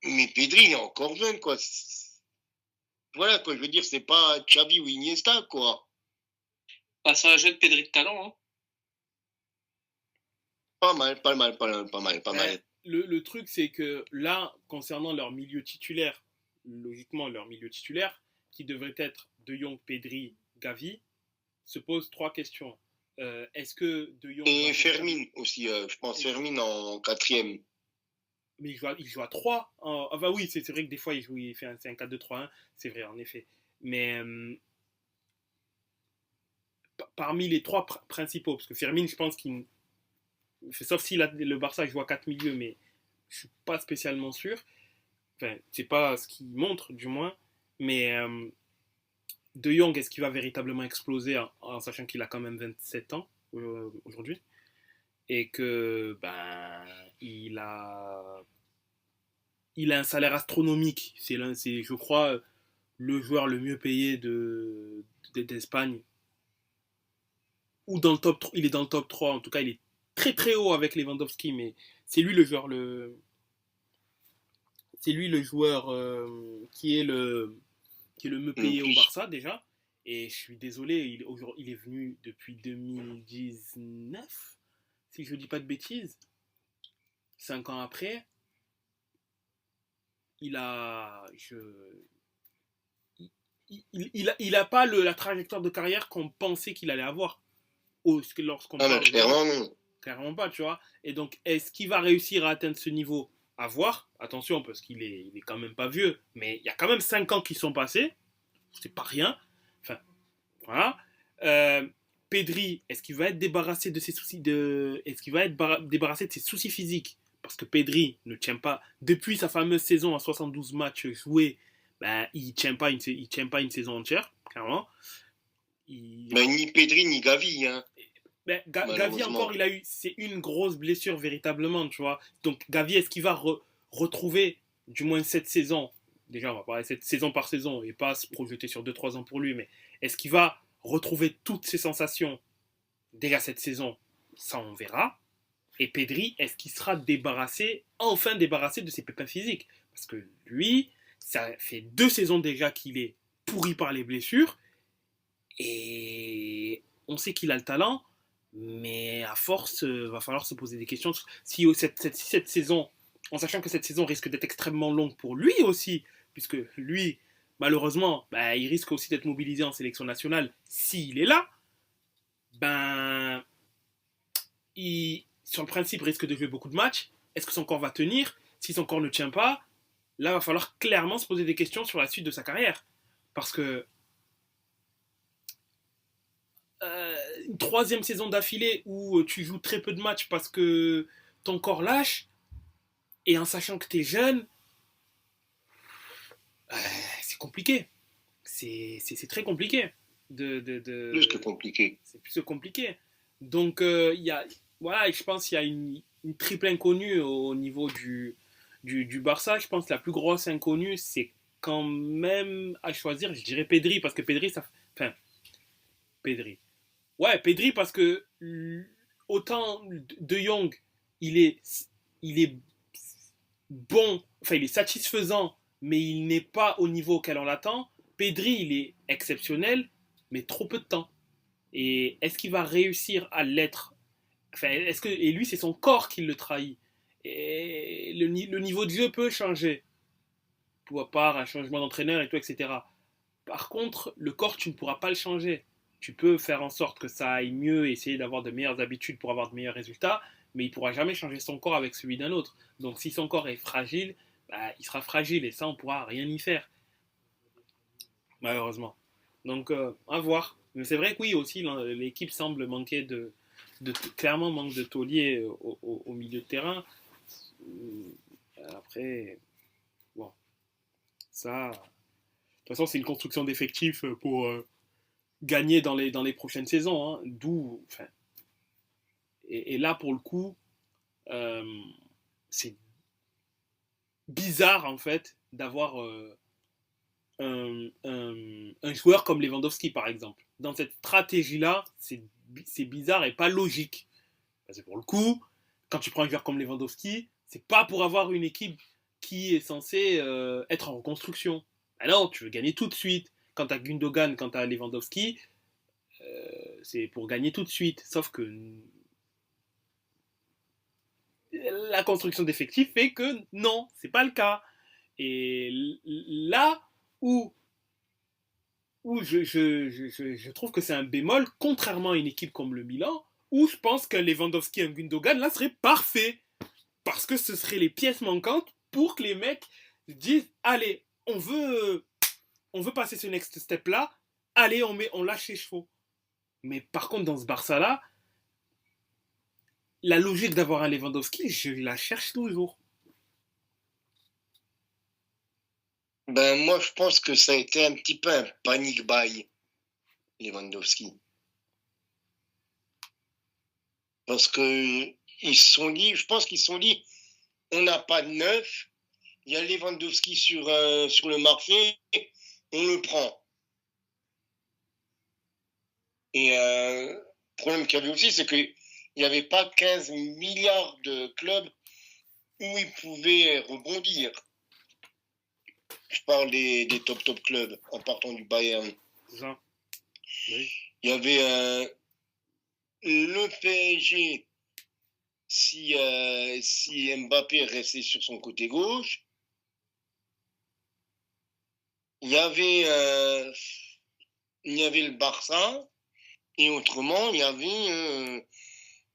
Mais Pedri, il est encore jeune, quoi. Voilà, quoi, je veux dire, c'est pas Xavi ou Iniesta, quoi. Ah, c'est un jeune Pedri de talent, hein. Pas mal. Le truc, c'est que là, concernant leur milieu titulaire, logiquement, leur milieu titulaire, qui devrait être De Jong, Pedri, Gavi, se pose 3 questions. Est-ce que De Jong... Et Fermin aussi, je pense Fermin en 4e. Mais il joue à 3. Enfin oui, c'est vrai que des fois, il fait un 4-2-3-1. C'est vrai, en effet. Mais parmi les 3 principaux, parce que Fermin, je pense qu'il... Sauf si le Barça joue à 4 milieux, mais je ne suis pas spécialement sûr. Enfin, c'est pas ce qu'il montre, du moins. Mais De Jong, est-ce qu'il va véritablement exploser en sachant qu'il a quand même 27 ans aujourd'hui, et que il a un salaire astronomique. C'est je crois, le joueur le mieux payé d'Espagne. Ou dans le top 3, il est dans le top 3. En tout cas, il est très très haut avec Lewandowski, mais c'est lui le joueur qui est le mieux payé au Barça déjà. Et je suis désolé, il est venu depuis 2019, si je ne dis pas de bêtises. 5 ans après, il a pas la trajectoire de carrière qu'on pensait qu'il allait avoir. Lorsqu'on clairement, non. Clairement pas, tu vois. Et donc, est-ce qu'il va réussir à atteindre ce niveau? À voir. Attention, parce qu'il est quand même pas vieux. Mais il y a quand même 5 ans qui sont passés. C'est pas rien. Enfin, voilà. Euh, Pedri, est-ce qu'il va être débarrassé de ses soucis Est-ce qu'il va être débarrassé de ses soucis physiques? Parce que Pedri ne tient pas. Depuis sa fameuse saison à 72 matchs joués, ben, il tient pas une saison entière, clairement. Mais ni Pedri ni Gavi, hein. Ben, Gavi encore, c'est une grosse blessure véritablement, tu vois. Donc Gavi, est-ce qu'il va retrouver du moins cette saison? Déjà, on va parler cette saison par saison et pas se projeter sur 2-3 ans pour lui, mais est-ce qu'il va retrouver toutes ses sensations déjà cette saison? Ça, on verra. Et Pedri, est-ce qu'il sera enfin débarrassé de ses pépins physiques? Parce que lui, ça fait 2 saisons déjà qu'il est pourri par les blessures. Et on sait qu'il a le talent, mais à force, va falloir se poser des questions. Si cette saison, en sachant que cette saison risque d'être extrêmement longue pour lui aussi, puisque lui, malheureusement, bah, il risque aussi d'être mobilisé en sélection nationale s'il est là, ben, sur le principe, risque de jouer beaucoup de matchs. Est-ce que son corps va tenir? Si son corps ne tient pas, là, il va falloir clairement se poser des questions sur la suite de sa carrière. Parce que une 3e saison d'affilée où tu joues très peu de matchs parce que ton corps lâche, et en sachant que tu es jeune, c'est compliqué. C'est très compliqué. Plus que compliqué. C'est plus que compliqué. Donc, voilà, je pense qu'il y a une triple inconnue au niveau du Barça. Je pense que la plus grosse inconnue, c'est quand même à choisir, je dirais Pedri, parce que Pedri, enfin, Pedri. Ouais, Pedri, parce que autant De Jong, il est bon, enfin, il est satisfaisant, mais il n'est pas au niveau auquel on l'attend. Pedri, il est exceptionnel, mais trop peu de temps. Et est-ce qu'il va réussir à l'être? Enfin, et lui, c'est son corps qui le trahit. Et le niveau de jeu peut changer, à part un changement d'entraîneur et tout, etc. Par contre, le corps, tu ne pourras pas le changer. Tu peux faire en sorte que ça aille mieux, essayer d'avoir de meilleures habitudes pour avoir de meilleurs résultats, mais il ne pourra jamais changer son corps avec celui d'un autre. Donc si son corps est fragile, bah, il sera fragile et ça, on ne pourra rien y faire, malheureusement. Donc, à voir. Mais c'est vrai que oui, aussi, l'équipe semble manquer clairement manque de taulier au milieu de terrain. Après, bon, ça, de toute façon, c'est une construction d'effectifs pour gagner dans les prochaines saisons. Hein, d'où, enfin, et là, pour le coup, c'est bizarre, en fait, d'avoir un joueur comme Lewandowski, par exemple. Dans cette stratégie-là, c'est bizarre et pas logique. Parce que pour le coup, quand tu prends un joueur comme Lewandowski, c'est pas pour avoir une équipe qui est censée être en reconstruction. Ah non, tu veux gagner tout de suite. Quand tu as Gundogan, quand tu as Lewandowski, c'est pour gagner tout de suite. Sauf que la construction d'effectifs fait que non, c'est pas le cas. Et là où je trouve que c'est un bémol, contrairement à une équipe comme le Milan, où je pense que Lewandowski et Gundogan, là, serait parfait. Parce que ce seraient les pièces manquantes pour que les mecs disent, allez, on veut passer ce next step-là, allez, on lâche les chevaux. Mais par contre, dans ce Barça-là, la logique d'avoir un Lewandowski, je la cherche toujours. Ben, moi, je pense que ça a été un petit peu un panic buy, Lewandowski. Parce que je pense qu'ils se sont dit, on n'a pas de neuf, il y a Lewandowski sur le marché, on le prend. Et le problème qu'il y avait aussi, c'est qu'il n'y avait pas 15 milliards de clubs où ils pouvaient rebondir. Je parle des top clubs, en partant du Bayern. Ça. Oui. Il y avait le PSG, si Mbappé restait sur son côté gauche. Il y avait le Barça, et autrement, il y avait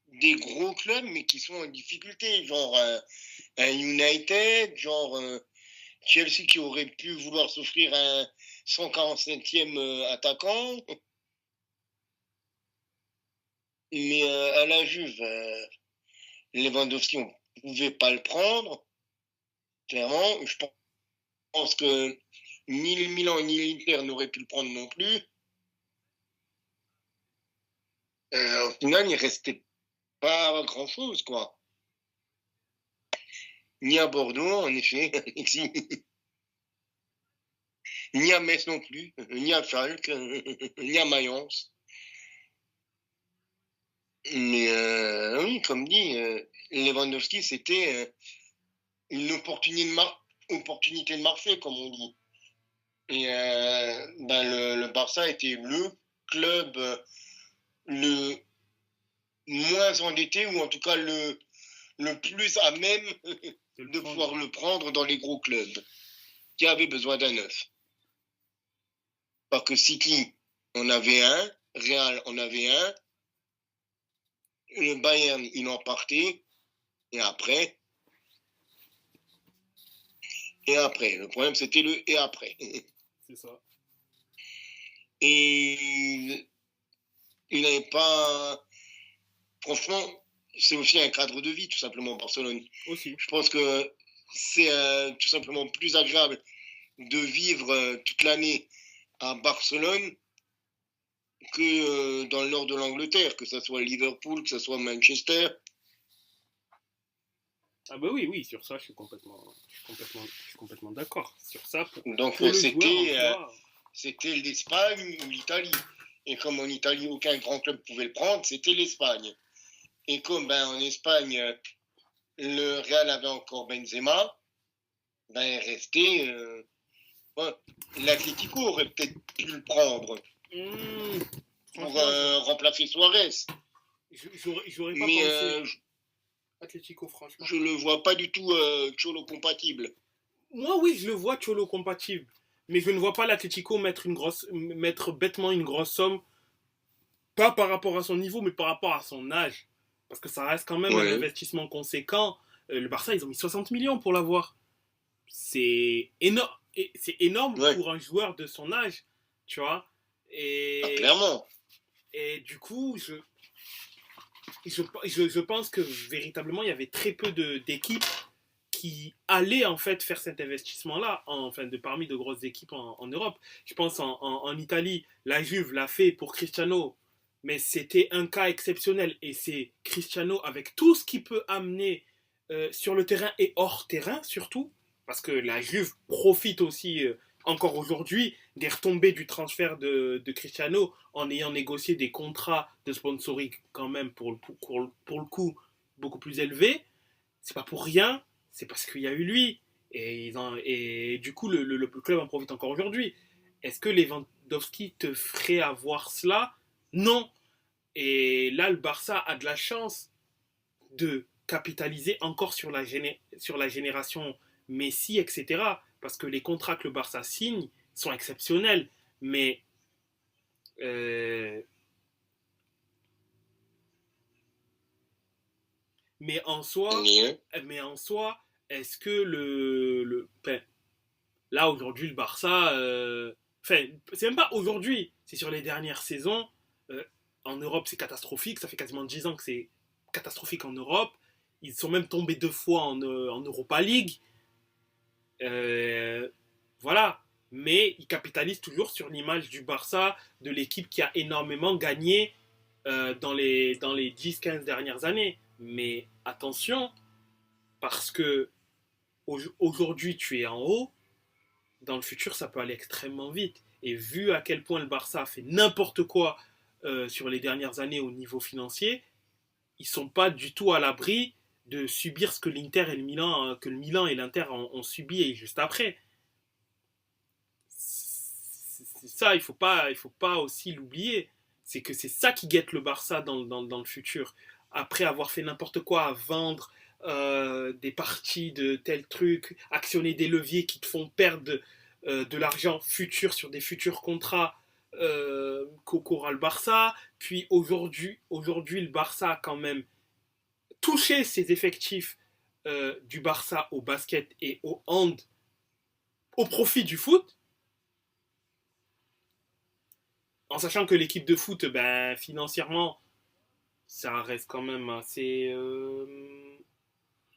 des gros clubs, mais qui sont en difficulté, genre un United, genre Chelsea qui aurait pu vouloir s'offrir un 147e attaquant. Mais à la Juve, Lewandowski, on ne pouvait pas le prendre, clairement. Je pense que ni le Milan ni l'Inter n'auraient pu le prendre non plus. Au final, il ne restait pas grand-chose, quoi. Ni à Bordeaux, en effet, ni à Metz non plus, ni à Schalke, ni à Mayence. Mais oui, comme dit, Lewandowski, c'était une opportunité de marché, comme on dit. Et le Barça était le club le moins endetté, ou en tout cas le plus à même de pouvoir le prendre dans les gros clubs, qui avaient besoin d'un neuf. Parce que City, on avait un, Real, on avait un, le Bayern, il en partait, et après, le problème c'était le et après. C'est ça. Et il n'avait pas, franchement, c'est aussi un cadre de vie, tout simplement, Barcelone. Aussi. Je pense que c'est tout simplement plus agréable de vivre toute l'année à Barcelone que dans le nord de l'Angleterre, que ce soit Liverpool, que ce soit Manchester. Ah bah oui, sur ça, je suis complètement d'accord. Sur ça, donc c'était l'Espagne ou l'Italie. Et comme en Italie, aucun grand club pouvait le prendre, c'était l'Espagne. Et comme en Espagne, le Real avait encore Benzema, il restait... l'Atlético aurait peut-être pu le prendre pour remplacer Suarez. J'aurais pas pensé. Atlético, franchement. Je le vois pas du tout Cholo compatible. Moi, oui, je le vois Cholo compatible. Mais je ne vois pas l'Atlético mettre bêtement une grosse somme. Pas par rapport à son niveau, mais par rapport à son âge. Parce que ça reste quand même un investissement conséquent. Le Barça, ils ont mis 60 millions pour l'avoir. C'est énorme. C'est énorme pour un joueur de son âge. Tu vois. Clairement. Et du coup, je pense que véritablement, il y avait très peu d'équipes qui allaient en fait faire cet investissement-là, parmi de grosses équipes en Europe. Je pense en Italie, la Juve l'a fait pour Cristiano, mais c'était un cas exceptionnel. Et c'est Cristiano avec tout ce qu'il peut amener sur le terrain et hors terrain surtout, parce que la Juve profite aussi encore aujourd'hui des retombées du transfert de Cristiano en ayant négocié des contrats de sponsoring quand même pour le coup beaucoup plus élevés. C'est pas pour rien, c'est parce qu'il y a eu lui. Et du coup, le club en profite encore aujourd'hui. Est-ce que Lewandowski te ferait avoir cela? Non. Et là, le Barça a de la chance de capitaliser encore sur la génération Messi, etc. Parce que les contrats que le Barça signe sont exceptionnels. Mais en soi, est-ce que là aujourd'hui le Barça, c'est même pas aujourd'hui, c'est sur les dernières saisons. En Europe, c'est catastrophique. Ça fait quasiment 10 ans que c'est catastrophique en Europe. Ils sont même tombés 2 fois en Europa League. Voilà. Mais ils capitalisent toujours sur l'image du Barça, de l'équipe qui a énormément gagné dans les 10-15 dernières années. Mais attention, parce que aujourd'hui tu es en haut, dans le futur ça peut aller extrêmement vite. Et vu à quel point le Barça a fait n'importe quoi sur les dernières années au niveau financier, ils sont pas du tout à l'abri de subir ce que l'Inter et le Milan et l'Inter ont subi et juste après. C'est ça, il faut pas aussi l'oublier. C'est que c'est ça qui guette le Barça dans le futur. Après avoir fait n'importe quoi à vendre des parties de tel truc, actionner des leviers qui te font perdre de l'argent futur sur des futurs contrats qu'aura le Barça. Puis aujourd'hui, le Barça a quand même toucher ces effectifs du Barça au basket et au hand au profit du foot, en sachant que l'équipe de foot, financièrement, ça reste quand même assez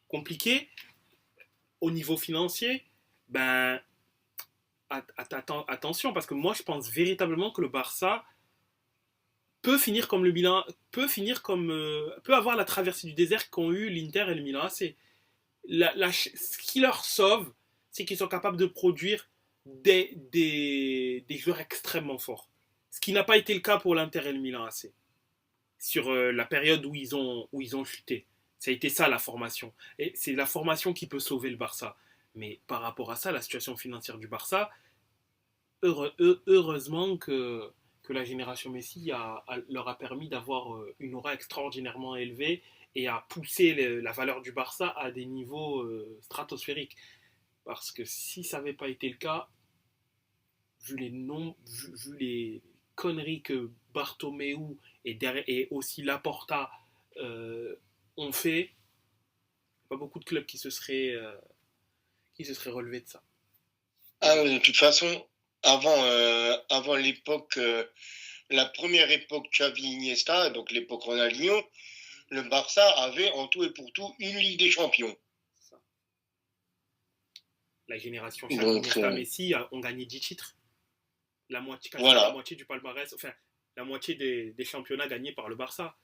compliqué au niveau financier, attention, parce que moi je pense véritablement que le Barça peut finir comme le Milan, peut avoir la traversée du désert qu'ont eu l'Inter et le Milan AC. Ce qui leur sauve, c'est qu'ils sont capables de produire des joueurs extrêmement forts. Ce qui n'a pas été le cas pour l'Inter et le Milan AC sur la période où ils ont chuté. Ça a été ça la formation. Et c'est la formation qui peut sauver le Barça. Mais par rapport à ça, la situation financière du Barça, heureusement que la génération Messi leur a permis d'avoir une aura extraordinairement élevée et à pousser la valeur du Barça à des niveaux stratosphériques. Parce que si ça n'avait pas été le cas, vu les conneries que Bartomeu et aussi Laporta ont fait, pas beaucoup de clubs qui se seraient relevés de ça. De toute façon, avant l'époque, la première époque Xavi-Iniesta, donc l'époque Ronaldinho, le Barça avait en tout et pour tout une Ligue des Champions. La génération Iniesta-Messi ont gagné 10 titres. La moitié du palmarès, enfin, la moitié des championnats gagnés par le Barça.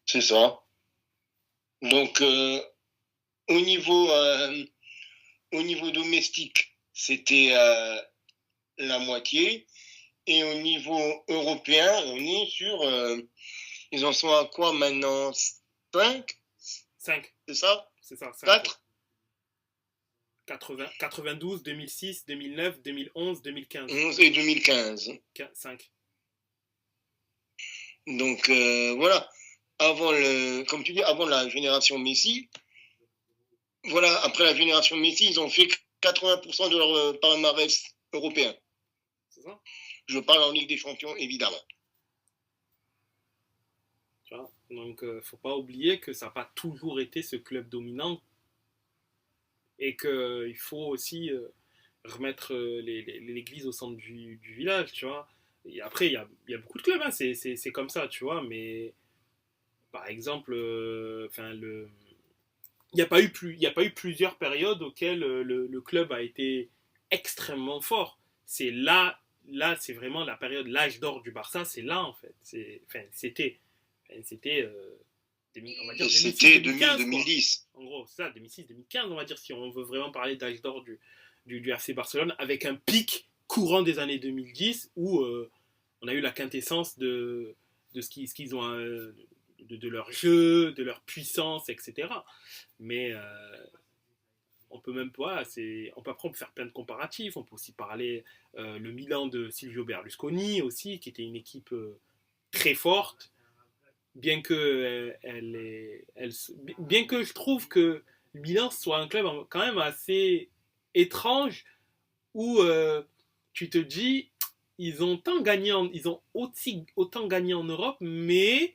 C'est ça. Donc, au niveau domestique, c'était la moitié. Et au niveau européen, on est sur... ils en sont à quoi maintenant? 5 C'est ça? C'est ça. 4 92, 2006, 2009, 2011, 2015. 11 et 2015. 5. Donc, voilà. Comme tu dis, avant la génération Messi, voilà, après la génération Messi, ils ont fait 80% de leur palmarès européen. C'est ça? Je parle en Ligue des Champions, évidemment. Tu vois, donc, faut pas oublier que ça n'a pas toujours été ce club dominant et qu'il faut aussi remettre l'église au centre du village, tu vois. Et après, il y a beaucoup de clubs, hein, c'est comme ça, tu vois, mais par exemple, il n'y a pas eu plusieurs périodes auxquelles le club a été extrêmement fort. C'est là, c'est vraiment la période, l'âge d'or du Barça, c'est là en fait. C'était on va dire 2010. En gros, c'est ça, 2006-2015, on va dire, si on veut vraiment parler d'âge d'or du FC Barcelone, avec un pic courant des années 2010 où on a eu la quintessence de ce qu'ils ont, de leur jeu, de leur puissance, etc. Mais on peut même pas, après on peut faire plein de comparatifs, on peut aussi parler le Milan de Silvio Berlusconi aussi, qui était une équipe très forte, bien que je trouve que le Milan soit un club quand même assez étrange où tu te dis ils ont autant gagné en Europe, mais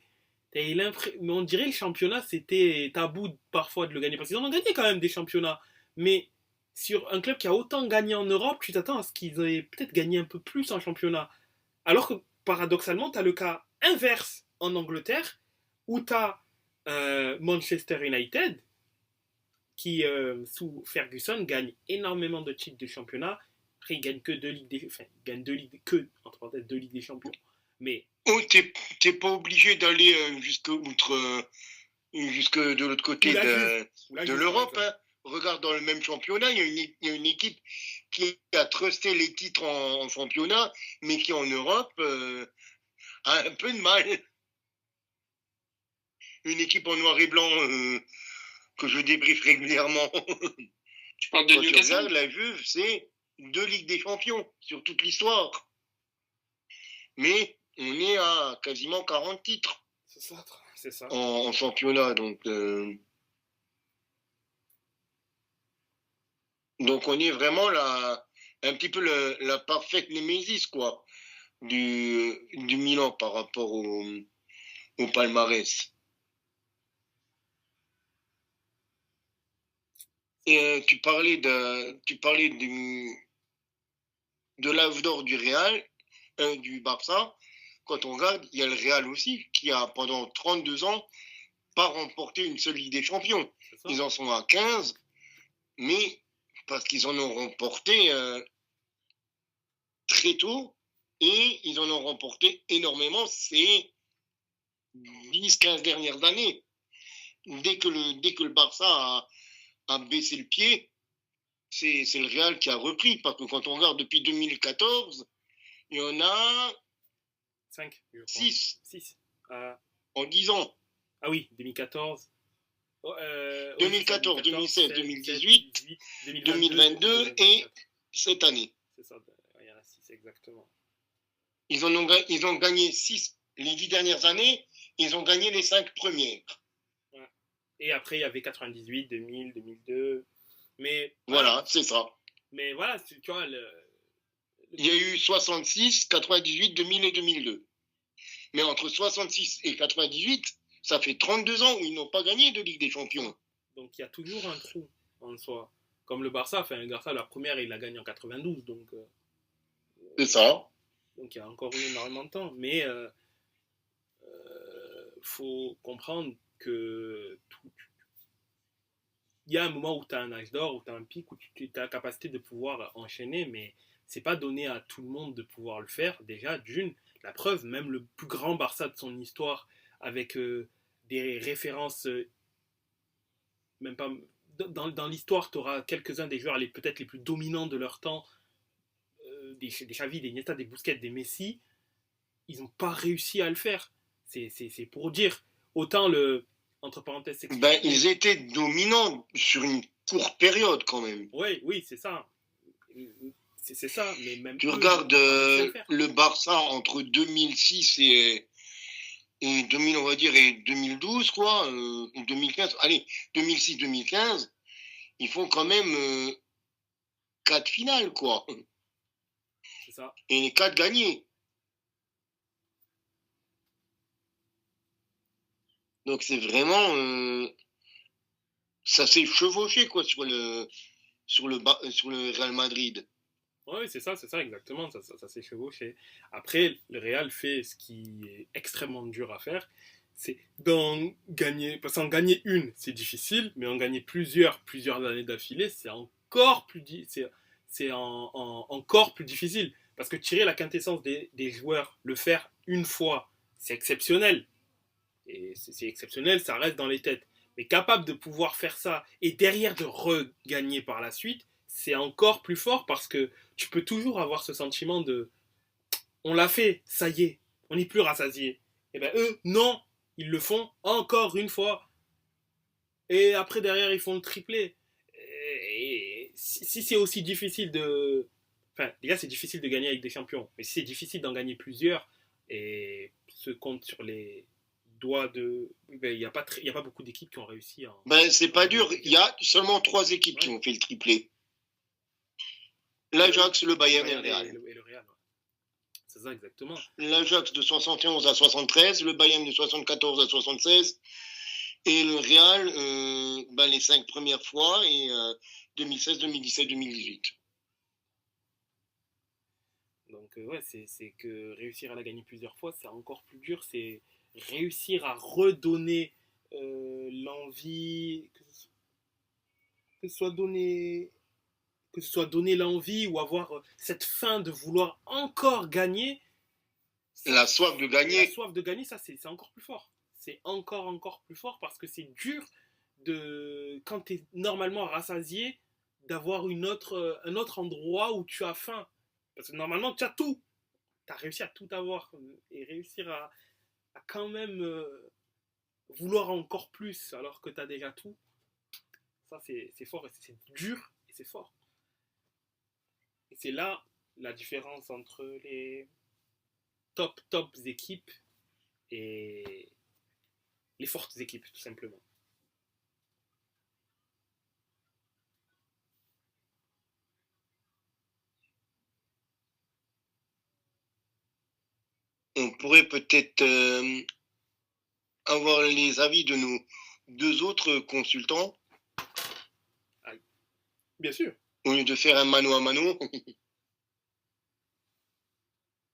on dirait que le championnat c'était tabou parfois de le gagner parce qu'ils ont gagné quand même des championnats, mais sur un club qui a autant gagné en Europe, tu t'attends à ce qu'ils aient peut-être gagné un peu plus en championnat, alors que paradoxalement tu as le cas inverse en Angleterre, où tu as Manchester United, qui, sous Ferguson, gagne énormément de titres de championnat. Après, il gagne que deux Ligues des Champions. Mais... Oh, t'es pas obligé d'aller jusque de l'autre côté de l'Europe. Hein. Regarde, dans le même championnat, il y a une équipe qui a trusté les titres en championnat, mais qui en Europe a un peu de mal. Une équipe en noir et blanc que je débriefe régulièrement. Tu parles de Quand Newcastle? tu regardes, la Juve, c'est 2 Ligues des Champions sur toute l'histoire. Mais on est à quasiment 40 titres. C'est ça. En championnat. Donc on est vraiment un petit peu la parfaite némésis, quoi, du Milan par rapport au palmarès. Et tu parlais de l'âge d'or du Real, du Barça. Quand on regarde, il y a le Real aussi, qui a pendant 32 ans pas remporté une seule Ligue des Champions. Ils en sont à 15, mais parce qu'ils en ont remporté très tôt, et ils en ont remporté énormément ces 10-15 dernières années. Dès que le Barça a baissé le pied, c'est le Real qui a repris. Parce que quand on regarde depuis 2014, il y en a 5, 6 en 10 ans. Ah oui, 2014. 2014, 2016, 2018, 2022 et cette année. C'est ça, il y en a 6 exactement. Ils ont gagné 6 les 10 dernières années, ils ont gagné les 5 premières. Ouais. Et après, il y avait 98, 2000, 2002. Mais voilà, c'est ça. Mais voilà, tu vois, il y a eu 66, 98, 2000 et 2002. Mais entre 66 et 98, ça fait 32 ans où ils n'ont pas gagné de Ligue des Champions. Donc il y a toujours un trou en soi. Comme le Barça, la première, il l'a gagné en 92. Donc, c'est ça. Donc il y a encore eu énormément de temps. Mais faut comprendre que il y a un moment où tu as un âge d'or, où tu as un pic, où tu as la capacité de pouvoir enchaîner, mais c'est pas donné à tout le monde de pouvoir le faire. Déjà, d'une, la preuve, même le plus grand Barça de son histoire, avec des références, même pas. Dans l'histoire, tu auras quelques-uns des joueurs peut-être les plus dominants de leur temps, des Xavi, des Iniesta, des Busquets, des Messi, ils n'ont pas réussi à le faire. C'est pour dire. Autant entre parenthèses, ils étaient dominants sur une courte période quand même. Oui, c'est ça. C'est ça, mais même tu regardes le Barça entre 2006 et 2000, on va dire, et 2012, quoi, 2015, allez, 2006-2015, ils font quand même 4 finales, quoi. C'est ça. Et les 4 gagnés. Donc c'est vraiment... ça s'est chevauché, quoi, sur le Real Madrid. Oui, c'est ça, exactement, ça s'est chevauché. Après, le Real fait ce qui est extrêmement dur à faire, c'est d'en gagner, parce qu'en gagner une, c'est difficile, mais en gagner plusieurs années d'affilée, c'est encore plus, encore plus difficile. Parce que tirer la quintessence des joueurs, le faire une fois, c'est exceptionnel. Et c'est exceptionnel, ça reste dans les têtes. Mais capable de pouvoir faire ça et derrière de regagner par la suite, c'est encore plus fort parce que tu peux toujours avoir ce sentiment de on l'a fait, ça y est, on n'est plus rassasié. Et bien eux, non, ils le font encore une fois. Et après derrière, ils font le triplé. Et si c'est aussi difficile de... Enfin, déjà c'est difficile de gagner avec des champions. Mais si c'est difficile d'en gagner plusieurs, et se compte sur les doigts de... Il n'y a pas beaucoup d'équipes qui ont réussi. C'est pas dur, il y a seulement 3 équipes qui ont fait le triplé. L'Ajax, le Bayern et le Real. Et le Real, ouais. C'est ça, exactement. L'Ajax de 71 à 73, le Bayern de 74 à 76, et le Real, les 5 premières fois, et 2016, 2017, 2018. Donc, c'est que réussir à la gagner plusieurs fois, c'est encore plus dur. C'est réussir à redonner l'envie, que ce soit donner l'envie ou avoir cette faim de vouloir encore gagner. La soif de gagner. La soif de gagner, ça, c'est encore plus fort. C'est encore plus fort parce que c'est dur quand tu es normalement rassasié, d'avoir un autre endroit où tu as faim. Parce que normalement, tu as tout. Tu as réussi à tout avoir et réussir à quand même vouloir encore plus alors que tu as déjà tout. Ça, c'est fort et c'est dur et c'est fort. Et c'est là la différence entre les top équipes et les fortes équipes, tout simplement. On pourrait peut-être avoir les avis de nos 2 autres consultants. Bien sûr. Au lieu de faire un mano à mano.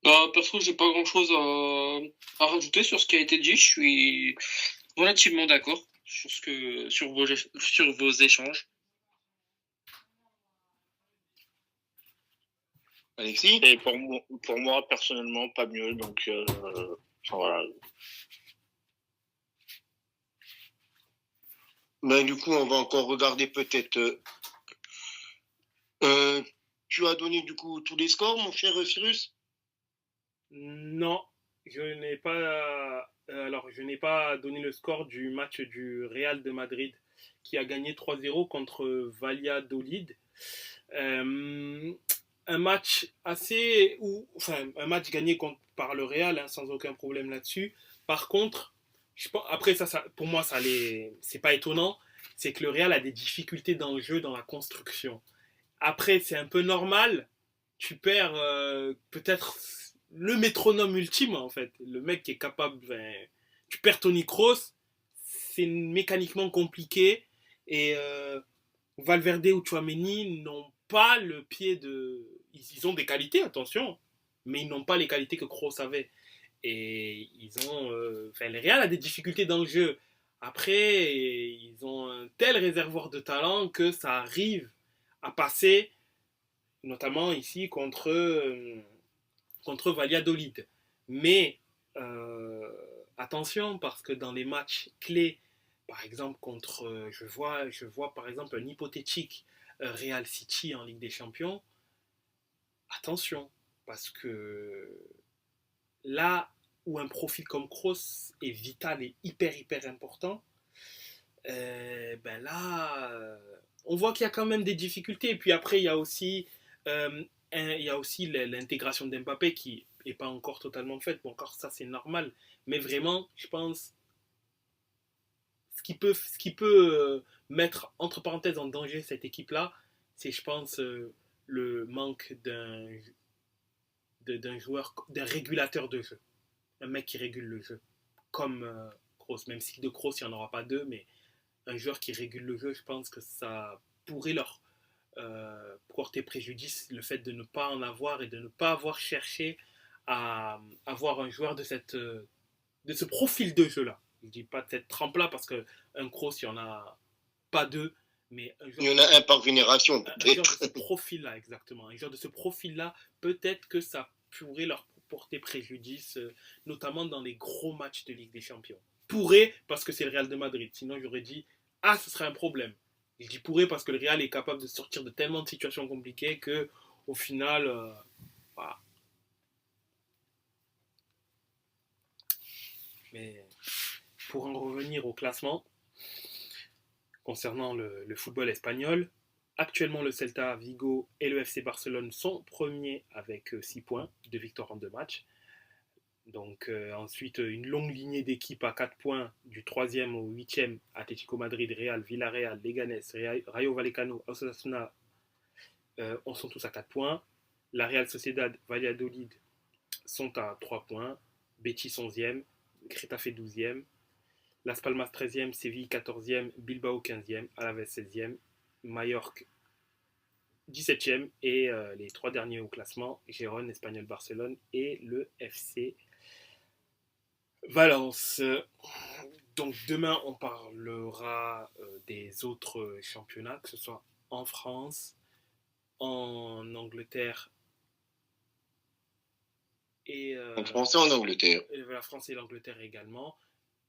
Bah, perso, j'ai pas grand-chose à rajouter sur ce qui a été dit. Je suis relativement d'accord sur vos échanges. Alexis? Et pour moi, personnellement, pas mieux. Donc, voilà. Ben, du coup, on va encore regarder peut-être. Tu as donné du coup tous les scores, mon cher Cyrus? Non, je n'ai pas. Alors, je n'ai pas donné le score du match du Real de Madrid qui a gagné 3-0 contre Valladolid. Euh, un match assez. Enfin, un match gagné par le Real, hein, sans aucun problème là-dessus. Par contre, après, pour moi, c'est pas étonnant. C'est que le Real a des difficultés dans le jeu, dans la construction. Après, c'est un peu normal. Tu perds peut-être le métronome ultime, en fait. Le mec qui est capable. Tu perds Tony Kroos, c'est mécaniquement compliqué. Et Valverde ou Chouameni n'ont pas le pied de. Ils ont des qualités, attention, mais ils n'ont pas les qualités que Kroos avait. Et ils ont. Le Real a des difficultés dans le jeu. Après, ils ont un tel réservoir de talent que ça arrive à passer, notamment ici contre Valladolid. Mais attention, parce que dans les matchs clés, par exemple je vois par exemple un hypothétique Real City en Ligue des Champions, attention, parce que là où un profil comme Kroos est vital et hyper important, ben là, on voit qu'il y a quand même des difficultés. Et puis après, il y a aussi l'intégration d'Mbappé qui n'est pas encore totalement faite. Bon, encore ça, c'est normal. Mais vraiment, je pense, ce qui peut mettre entre parenthèses en danger cette équipe-là, c'est, je pense, le manque d'un joueur, d'un régulateur de jeu. Un mec qui régule le jeu. Comme Kroos. Même si de Kroos, il n'y en aura pas deux, mais un joueur qui régule le jeu, je pense que ça pourrait leur porter préjudice, le fait de ne pas en avoir et de ne pas avoir cherché à avoir un joueur de ce profil de jeu-là. Je ne dis pas de cette trempe-là parce qu'un Kroos, il n'y en a pas deux, mais il y en a un par génération, peut-être. Un joueur de ce peut-être. profil-là, exactement. Un joueur de ce profil-là, peut-être que ça pourrait leur porter préjudice, notamment dans les gros matchs de Ligue des Champions. Pourrait, parce que c'est le Real de Madrid. Sinon, j'aurais dit, ah, ce serait un problème. Je dis pourrait parce que le Real est capable de sortir de tellement de situations compliquées que, au final, voilà. Mais pour en revenir au classement, concernant le football espagnol, actuellement le Celta Vigo et le FC Barcelone sont premiers avec 6 points, 2 victoires en 2 matchs. Donc ensuite une longue lignée d'équipes à 4 points du 3e au 8e, Atlético Madrid, Real, Villarreal, Leganés, Rayo Vallecano, Osasuna, on sont tous à 4 points. La Real Sociedad, Valladolid sont à 3 points. Betis 11e, Getafe 12e, Las Palmas 13e, Séville 14e, Bilbao 15e, Alaves 16e, Mallorca 17e et les 3 derniers au classement, Gérone, Espagnol Barcelone et le FC Valence. Donc demain, on parlera des autres championnats, que ce soit en France, en Angleterre et En France et en Angleterre. la France et l'Angleterre également.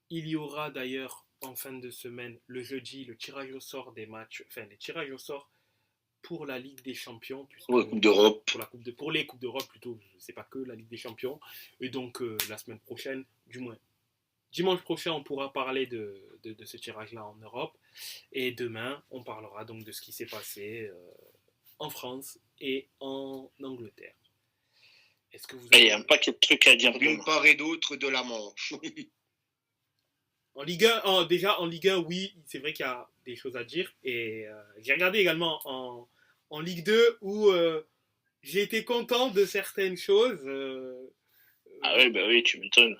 Il y aura d'ailleurs en fin de semaine, le jeudi, le tirage au sort des matchs, enfin les tirages au sort pour la Ligue des Champions, Pour la Coupe d'Europe. Pour les Coupes d'Europe plutôt, c'est pas que la Ligue des Champions. Et donc la semaine prochaine, du moins dimanche prochain, on pourra parler de ce tirage-là en Europe. Et demain, on parlera donc de ce qui s'est passé en France et en Angleterre. Est-ce que vous avez... Il y a un paquet de trucs à dire. D'une part et d'autre de la Manche. En Ligue 1, déjà en Ligue 1, oui, c'est vrai qu'il y a des choses à dire. Et j'ai regardé également en Ligue 2 où j'ai été content de certaines choses. Ah oui, bah oui, tu m'étonnes.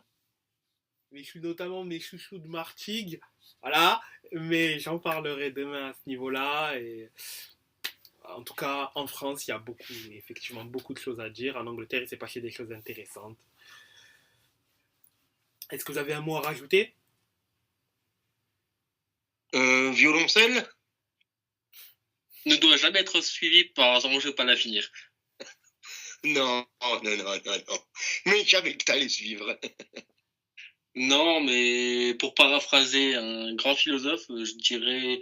Notamment mes chouchous de Martigues. Voilà, mais j'en parlerai demain à ce niveau-là. Et En tout cas, en France, il y a effectivement beaucoup de choses à dire. En Angleterre, il s'est passé des choses intéressantes. Est-ce que vous avez un mot à rajouter? Violoncelle? Ne doit jamais être suivi par un enjeu pas la finir. Non. Mais je savais que t'allais suivre. Non, mais pour paraphraser un grand philosophe, je dirais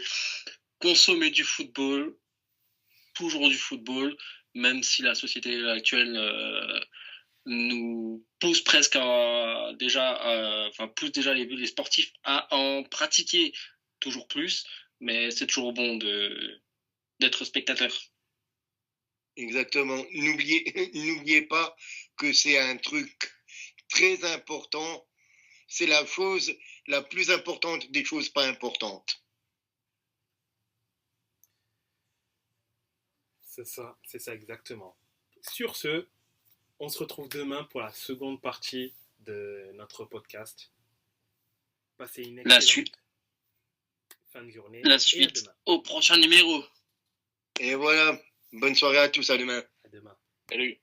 consommer du football, toujours du football, même si la société actuelle nous pousse presque pousse déjà les sportifs à en pratiquer toujours plus, mais c'est toujours bon d'être spectateur. Exactement. N'oubliez pas que c'est un truc très important. C'est la chose la plus importante des choses pas importantes. C'est ça exactement. Sur ce, on se retrouve demain pour la seconde partie de notre podcast. Passez une excellente fin de journée. La suite au prochain numéro. Et voilà. Bonne soirée à tous. À demain. À demain. Salut.